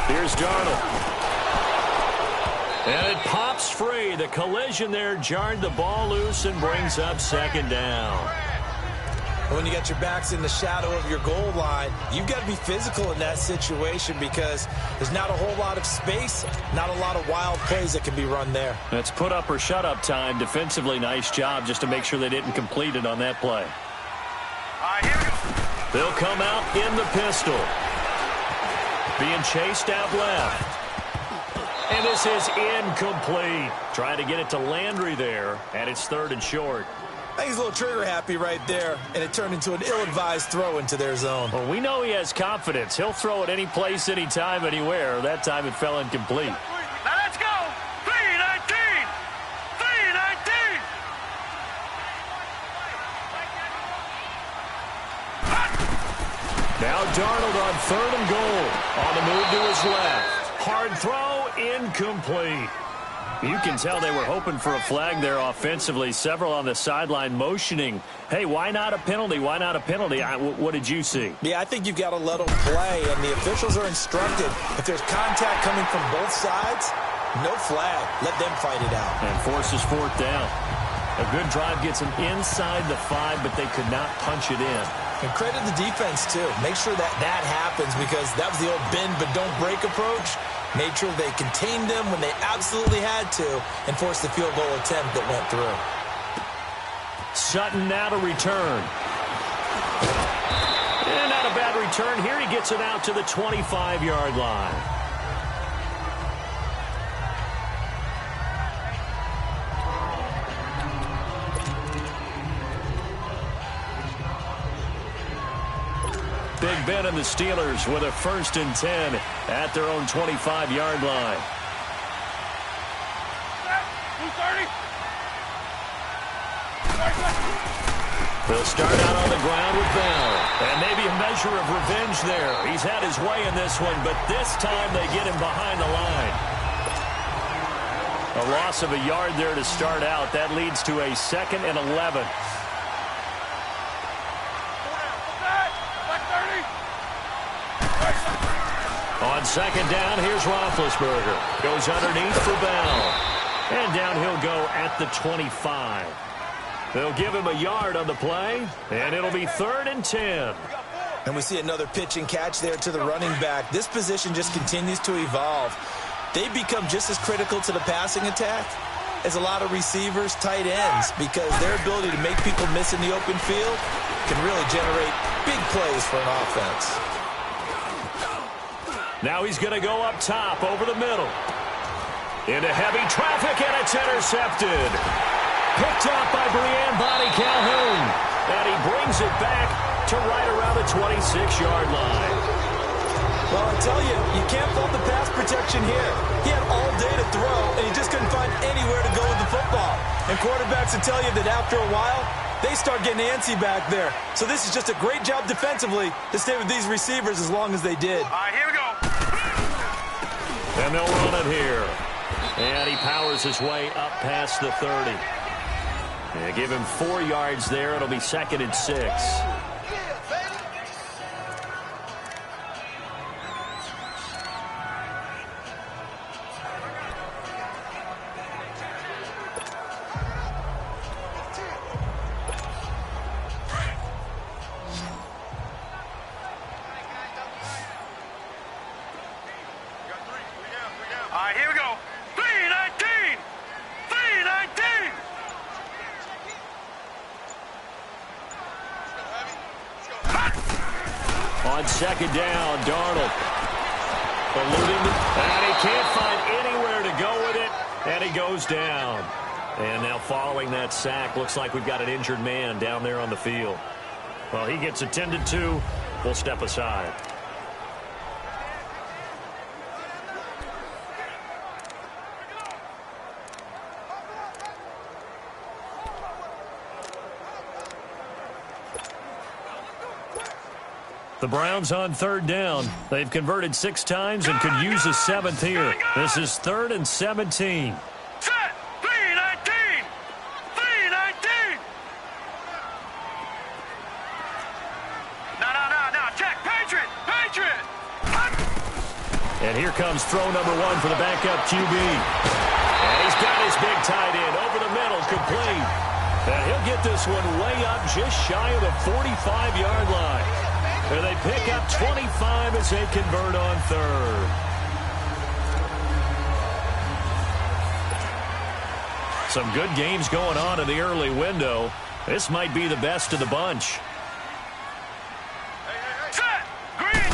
Here's Darnold. And it pops free. The collision there jarred the ball loose and brings up 2nd down. When you got your backs in the shadow of your goal line, you've got to be physical in that situation because there's not a whole lot of space, not a lot of wild plays that can be run there. That's put up or shut up time. Defensively, nice job just to make sure they didn't complete it on that play. All right, here we go. They'll come out in the pistol. Being chased out left. And this is incomplete. Trying to get it to Landry there, and it's 3rd and short. I think he's a little trigger happy right there, and it turned into an ill-advised throw into their zone. Well, we know he has confidence. He'll throw it any place, anytime, anywhere. That time it fell incomplete. Now let's go. Darnold on 3rd and goal. On the move to his left. Hard throw, incomplete. You can tell they were hoping for a flag there offensively. Several on the sideline motioning, hey, why not a penalty? Why not a penalty? What did you see? Yeah, I think you've got to let them play, and the officials are instructed. If there's contact coming from both sides, no flag. Let them fight it out. And forces 4th down. A good drive gets them inside the 5, but they could not punch it in. And credit the defense, too. Make sure that happens, because that was the old bend but don't break approach. Made sure they contained them when they absolutely had to and forced the field goal attempt that went through. Sutton now to return. And not a bad return here. He gets it out to the 25-yard line. Big Ben and the Steelers with a 1st and 10 at their own 25-yard line. They'll start out on the ground with Bell. And maybe a measure of revenge there. He's had his way in this one, but this time they get him behind the line. A loss of a yard there to start out. That leads to a 2nd and 11. On 2nd down, here's Roethlisberger. Goes underneath for Bell. And down he'll go at the 25. They'll give him a yard on the play, and it'll be 3rd and 10. And we see another pitch and catch there to the running back. This position just continues to evolve. They become just as critical to the passing attack as a lot of receivers, tight ends, because their ability to make people miss in the open field can really generate big plays for an offense. Now he's going to go up top over the middle. Into heavy traffic, and it's intercepted. Picked up by Brian Bonnie Calhoun. And he brings it back to right around the 26-yard line. Well, I tell you, you can't fault the pass protection here. He had all day to throw, and he just couldn't find anywhere to go with the football. And quarterbacks will tell you that after a while, they start getting antsy back there. So this is just a great job defensively to stay with these receivers as long as they did. All right, here we go. And they'll run it here. And he powers his way up past the 30. And give him 4 yards there. It'll be 2nd and 6. All right, here we go. 319! 319! On 2nd down, Darnold. Eluding, and he can't find anywhere to go with it, and he goes down. And now following that sack, looks like we've got an injured man down there on the field. Well, he gets attended to. We'll step aside. The Browns on 3rd down. They've converted 6 times and could use a 7th here. This is 3rd and 17. Set! 319! 319! No. Check. Patriot! Patriot! And here comes throw number 1 for the backup QB. And he's got his big tight end over the middle, complete. And he'll get this one way up just shy of the 45-yard line. And they pick up 25 as they convert on 3rd. Some good games going on in the early window. This might be the best of the bunch. Set! Green!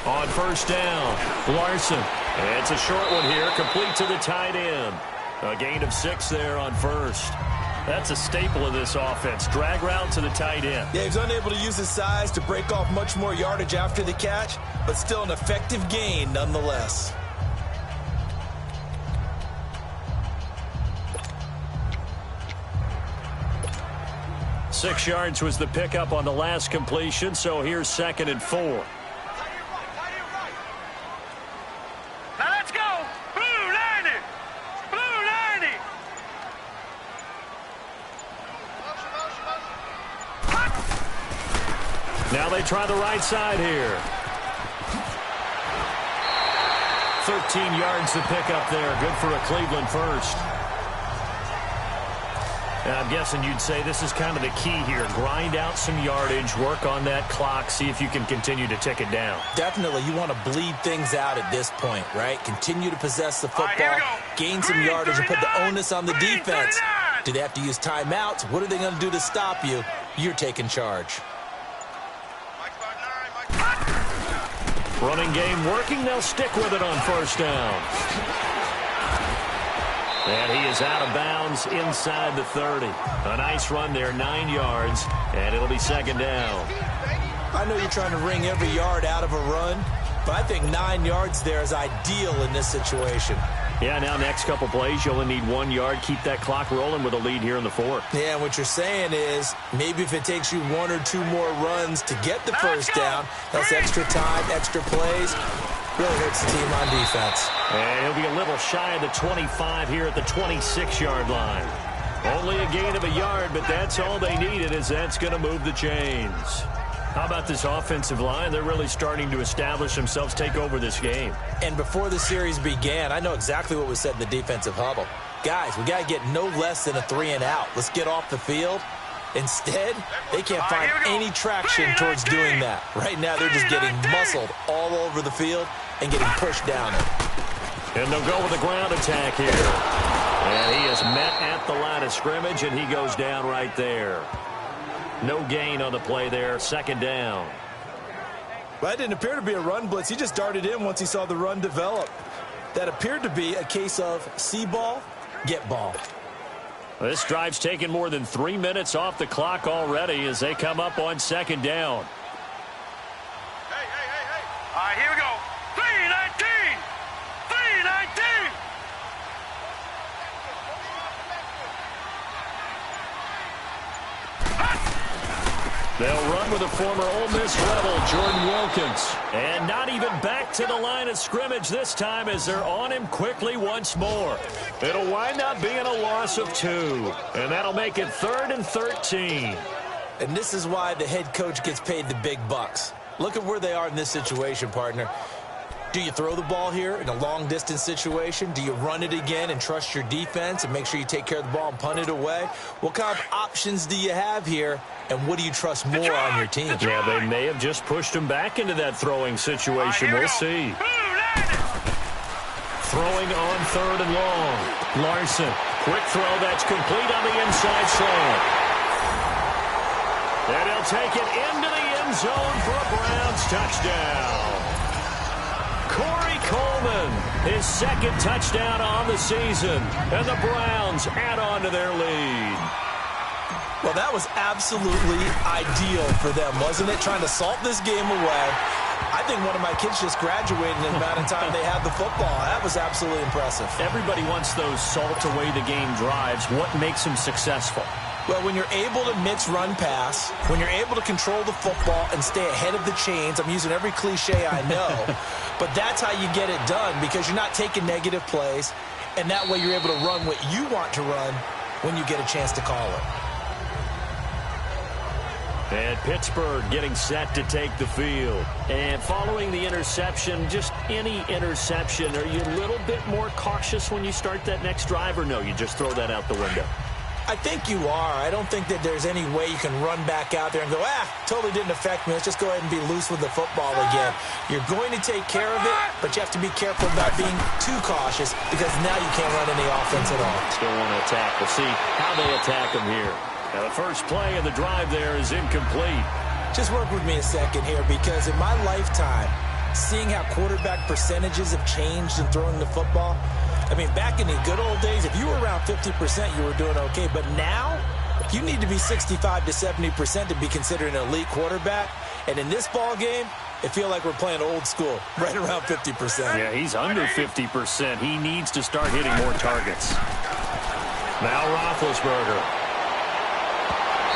On 1st down, Larson. And it's a short one here, complete to the tight end. A gain of 6 there on 1st. That's a staple of this offense. Drag route to the tight end. Yeah, he's unable to use his size to break off much more yardage after the catch, but still an effective gain nonetheless. 6 yards was the pickup on the last completion, so here's 2nd and 4. Now let's go. Blue 90. Blue 90. Now they try the right side here. 13 yards to pick up there. Good for a Cleveland first. And I'm guessing you'd say this is kind of the key here. Grind out some yardage, work on that clock, see if you can continue to tick it down. Definitely, you want to bleed things out at this point, right? Continue to possess the football, gain some yardage, and put the onus on the defense. Do they have to use timeouts? What are they going to do to stop you? You're taking charge. Running game working. They'll stick with it on first down. And he is out of bounds inside the 30. A nice run there, 9 yards, and it'll be 2nd down. I know you're trying to wring every yard out of a run, but I think 9 yards there is ideal in this situation. Yeah, now next couple plays, you only need 1 yard. Keep that clock rolling with a lead here in the 4th. Yeah, and what you're saying is maybe if it takes you 1 or 2 more runs to get the first down, that's extra time, extra plays. Really hurts the team on defense. And he'll be a little shy of the 25 here at the 26-yard line. Only a gain of a yard, but that's all they needed, as that's going to move the chains. How about this offensive line? They're really starting to establish themselves, take over this game. And before the series began, I know exactly what was said in the defensive huddle. Guys, we got to get no less than a 3 and out. Let's get off the field. Instead, they can't find any traction towards doing that. Right now, they're just getting muscled all over the field and getting pushed down it. And they'll go with a ground attack here. And he is met at the line of scrimmage, and he goes down right there. No gain on the play there, 2nd down. Well, that didn't appear to be a run blitz. He just darted in once he saw the run develop. That appeared to be a case of see ball, get ball. This drive's taken more than 3 minutes off the clock already as they come up on 2nd down. Hey. All right, here we go. 319. 319. They'll run with a former Ole Miss Rebel, Jordan Wilkins. And not even back to the line of scrimmage this time as they're on him quickly once more. It'll wind up being a loss of 2. And that'll make it 3rd and 13. And this is why the head coach gets paid the big bucks. Look at where they are in this situation, partner. Do you throw the ball here in a long-distance situation? Do you run it again and trust your defense and make sure you take care of the ball and punt it away? What kind of options do you have here, and what do you trust more on your team? Yeah, they may have just pushed him back into that throwing situation. We'll see. Throwing on 3rd and long. Larson, quick throw that's complete on the inside slant. And he'll take it into the end zone for a Browns touchdown. Corey Coleman, his 2nd touchdown on the season, and the Browns add on to their lead. Well, that was absolutely ideal for them, wasn't it? Trying to salt this game away. I think one of my kids just graduated in the amount of time they had the football. That was absolutely impressive. Everybody wants those salt away the game drives. What makes them successful? Well, when you're able to mix run pass, when you're able to control the football and stay ahead of the chains, I'm using every cliche I know, but that's how you get it done because you're not taking negative plays, and that way you're able to run what you want to run when you get a chance to call it. And Pittsburgh getting set to take the field. And following the interception, just any interception, are you a little bit more cautious when you start that next drive, or no, you just throw that out the window? I think you are. I don't think that there's any way you can run back out there and go, totally didn't affect me. Let's just go ahead and be loose with the football again. You're going to take care of it, but you have to be careful about being too cautious because now you can't run any offense at all. Still want to attack. We'll see how they attack them here. Now, the first play of the drive there is incomplete. Just work with me a second here because in my lifetime, seeing how quarterback percentages have changed in throwing the football, I mean, back in the good old days, if you were around 50%, you were doing okay. But now, you need to be 65 to 70% to be considered an elite quarterback. And in this ball game, it feels like we're playing old school, right around 50%. Yeah, he's under 50%. He needs to start hitting more targets. Now Roethlisberger.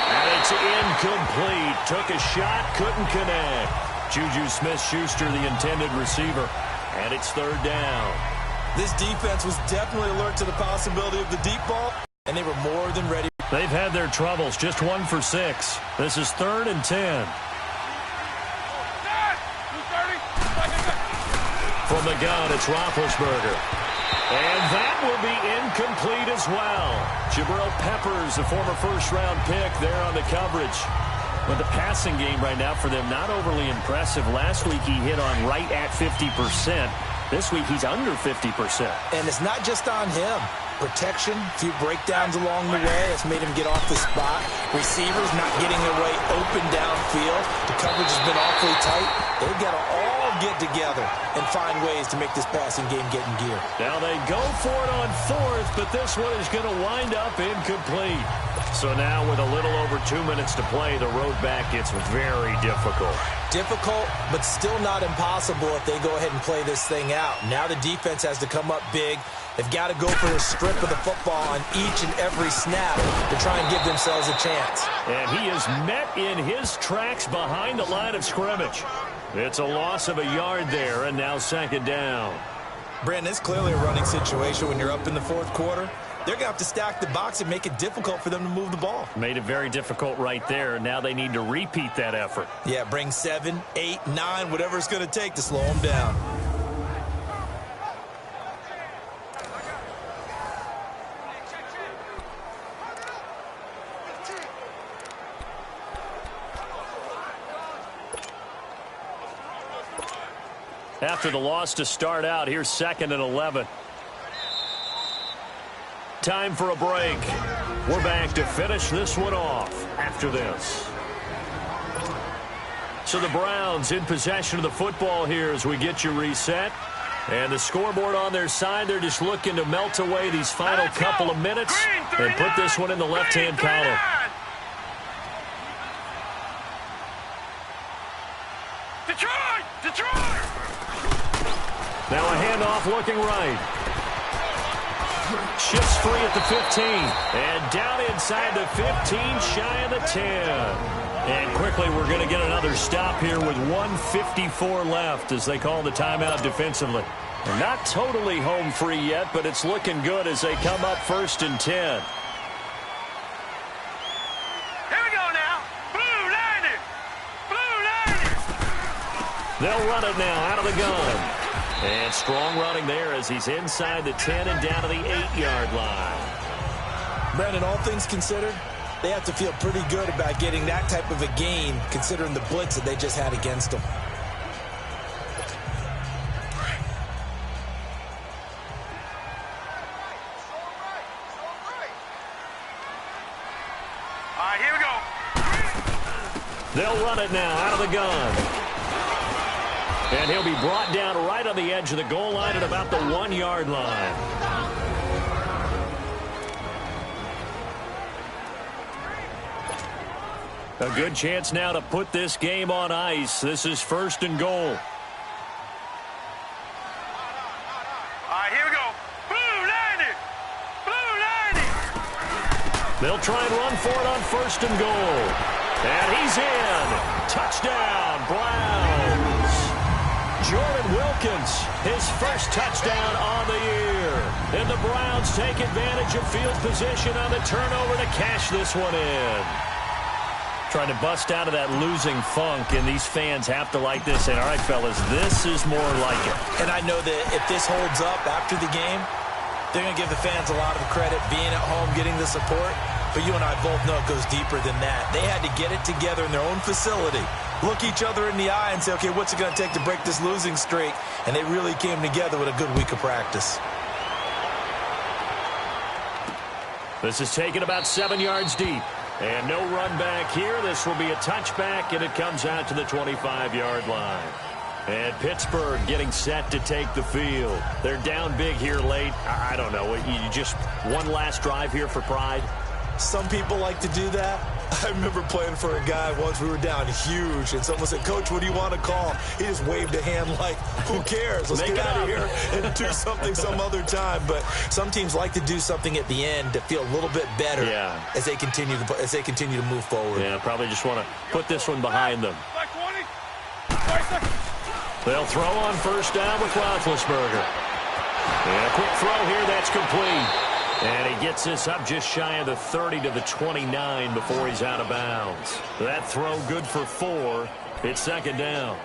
And it's incomplete. Took a shot, couldn't connect. Juju Smith-Schuster, the intended receiver. And it's third down. This defense was definitely alert to the possibility of the deep ball, and they were more than ready. They've had their troubles, just 1 for 6. This is 3rd and 10. From the gun, it's Roethlisberger. And that will be incomplete as well. Jabril Peppers, a former first-round pick, there on the coverage. But the passing game right now for them, not overly impressive. Last week he hit on right at 50%. This week he's under 50%. And it's not just on him. Protection, a few breakdowns along the way. That's made him get off the spot. Receivers not getting their way open downfield. The coverage has been awfully tight. They've got to all get together and find ways to make this passing game get in gear. Now they go for it on 4th, but this one is going to wind up incomplete. So now with a little over 2 minutes to play, the road back gets very difficult. Difficult, but still not impossible if they go ahead and play this thing out. Now the defense has to come up big. They've got to go for a strip of the football on each and every snap to try and give themselves a chance. And he is met in his tracks behind the line of scrimmage. It's a loss of a yard there, and now 2nd down. Brandon, it's clearly a running situation when you're up in the 4th quarter. They're going to have to stack the box and make it difficult for them to move the ball. Made it very difficult right there. Now they need to repeat that effort. Yeah, bring 7, 8, 9, whatever it's going to take to slow them down. After the loss to start out, here's 2nd and 11. Time for a break. We're back to finish this one off after this. So the Browns in possession of the football here as we get you reset. And the scoreboard on their side, they're just looking to melt away these final couple of minutes and put this one in the left-hand column. Detroit! Detroit! Now a handoff looking right. Shifts free at the 15. And down inside the 15, shy of the 10. And quickly we're going to get another stop here with 1:54 left as they call the timeout defensively. And not totally home free yet, but it's looking good as they come up 1st and 10. Here we go now. Blue Lightning! Blue Lightning! They'll run it now out of the gun. And strong running there as he's inside the 10 and down to the 8-yard line. Brandon, all things considered, they have to feel pretty good about getting that type of a gain considering the blitz that they just had against them. All right, here we go. They'll run it now out of the gun. And he'll be brought down right on the edge of the goal line at about the 1-yard line. A good chance now to put this game on ice. This is 1st and goal. All right, here we go. Blue Lightning! Blue Lightning! They'll try and run for it on 1st and goal. And he's in. Touchdown, Browns. Jordan Wilkins, his first touchdown on the year. And the Browns take advantage of field position on the turnover to cash this one in. Trying to bust out of that losing funk, and these fans have to like this. And, all right, fellas, this is more like it. And I know that if this holds up after the game, they're going to give the fans a lot of credit being at home, getting the support. But you and I both know it goes deeper than that. They had to get it together in their own facility, look each other in the eye and say, okay, what's it going to take to break this losing streak? And they really came together with a good week of practice. This is taken about 7 yards deep. And no run back here. This will be a touchback, and it comes out to the 25-yard line. And Pittsburgh getting set to take the field. They're down big here late. I don't know. You just one last drive here for pride? Some people like to do that. I remember playing for a guy once. We were down huge, and someone said, "Coach, what do you want to call?" He just waved a hand like, who cares? Let's get out of here and do something some other time. But some teams like to do something at the end to feel a little bit better as they continue to move forward. Yeah, probably just want to put this one behind them. They'll throw on first down with Roethlisberger. And a quick throw here, that's complete. And he gets this up just shy of the 30 to the 29 before he's out of bounds. That throw good for 4. It's second down.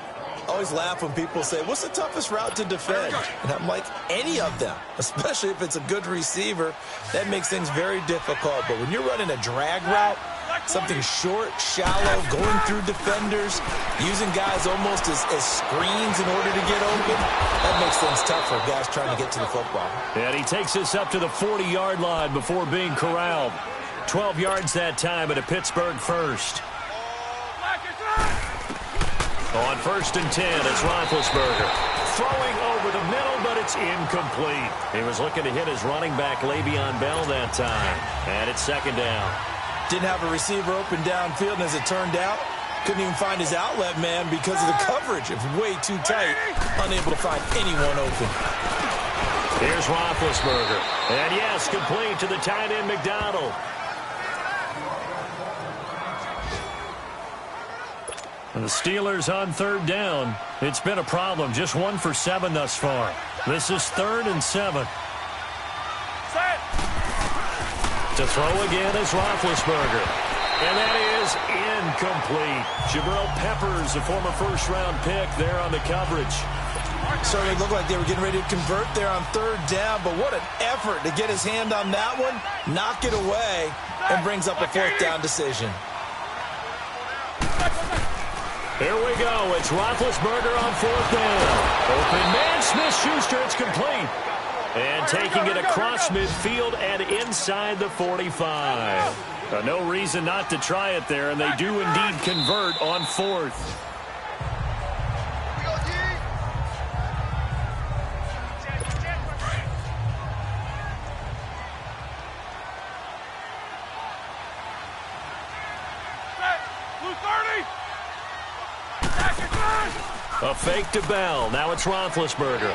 I always laugh when people say, what's the toughest route to defend? And I'm like, any of them, especially if it's a good receiver. That makes things very difficult. But when you're running a drag route, something short, shallow, going through defenders, using guys almost as screens in order to get open, that makes things tough for guys trying to get to the football. And he takes this up to the 40-yard line before being corralled. 12 yards that time at a Pittsburgh first. On first and 10, it's Roethlisberger. Throwing over the middle, but it's incomplete. He was looking to hit his running back, Le'Veon Bell, that time. And it's second down. Didn't have a receiver open downfield, and as it turned out, couldn't even find his outlet man because of the coverage. It was way too tight, unable to find anyone open. Here's Roethlisberger. And yes, complete to the tight end, McDonald. And the Steelers on third down. It's been a problem. Just 1 for 7 thus far. This is 3rd and 7. To throw again is Roethlisberger. And that is incomplete. Jabril Peppers, a former first-round pick there on the coverage. Certainly looked like they were getting ready to convert there on third down, but what an effort to get his hand on that one, knock it away, and brings up a 4th down decision. Here we go. It's Roethlisberger on 4th down. Open man, Smith-Schuster, it's complete. And taking it across midfield and inside the 45. No reason not to try it there, and they do indeed convert on 4th. A fake to Bell. Now it's Roethlisberger.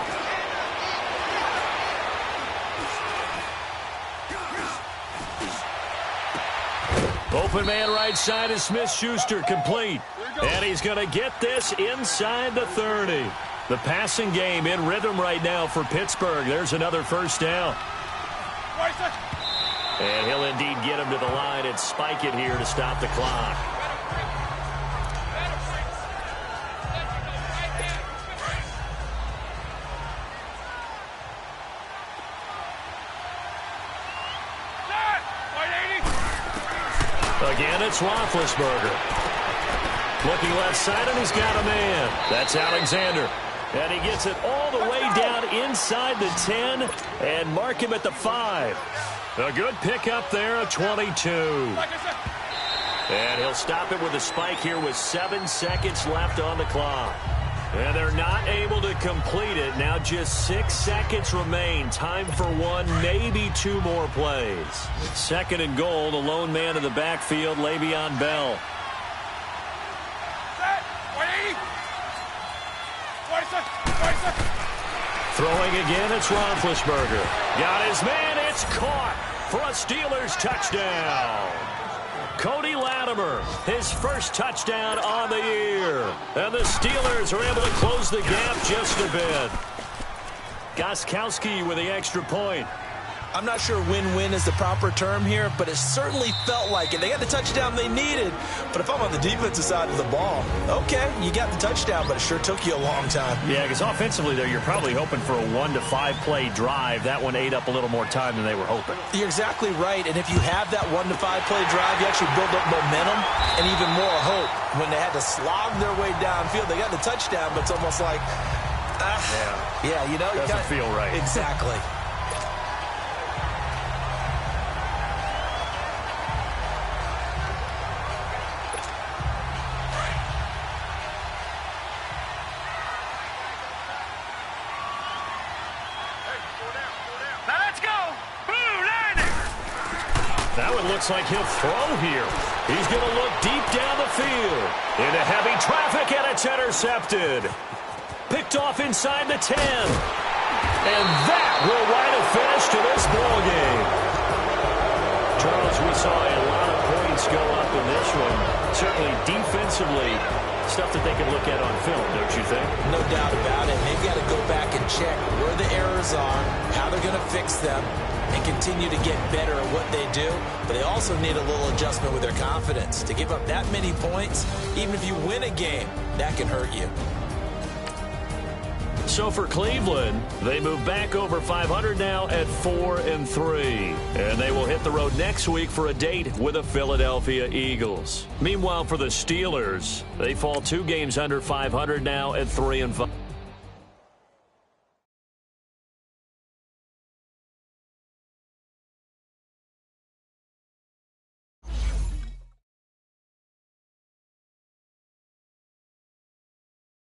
Open man right side is Smith-Schuster, complete. And he's going to get this inside the 30. The passing game in rhythm right now for Pittsburgh. There's another first down. And he'll indeed get him to the line and spike it here to stop the clock. Again, it's Roethlisberger. Looking left side, and he's got a man. That's Alexander. And he gets it all the way down inside the 10 and mark him at the 5. A good pickup there, a 22. And he'll stop it with a spike here with 7 seconds left on the clock. And they're not able to complete it. Now just 6 seconds remain. Time for 1, maybe 2 more plays. 2nd and goal, the lone man in the backfield, Le'Veon Bell. Throwing again, it's Roethlisberger. Got his man, it's caught for a Steelers touchdown. Cody Latimer, his first touchdown on the year. And the Steelers are able to close the gap just a bit. Gostkowski with the extra point. I'm not sure win-win is the proper term here, but it certainly felt like it. They got the touchdown they needed, but if I'm on the defensive side of the ball, okay, you got the touchdown, but it sure took you a long time. Yeah, because offensively there, you're probably hoping for a 1 to 5 play drive. That one ate up a little more time than they were hoping. You're exactly right, and if you have that 1 to 5 play drive, you actually build up momentum and even more hope. When they had to slog their way downfield, they got the touchdown, but it's almost like, yeah, you know, doesn't feel right. Exactly. That one looks like he'll throw here. He's going to look deep down the field. Into heavy traffic, and it's intercepted. Picked off inside the 10. And that will write a finish to this ball game. Charles, we saw a lot of points go up in this one. Certainly defensively, stuff that they can look at on film, don't you think? No doubt about it. They've got to go back and check where the errors are, how they're going to fix them, and continue to get better at what they do. But they also need a little adjustment with their confidence. To give up that many points, even if you win a game, that can hurt you. So for Cleveland, they move back over 500 now at 4-3. And they will hit the road next week for a date with the Philadelphia Eagles. Meanwhile, for the Steelers, they fall 2 games under 500 now at 3-5.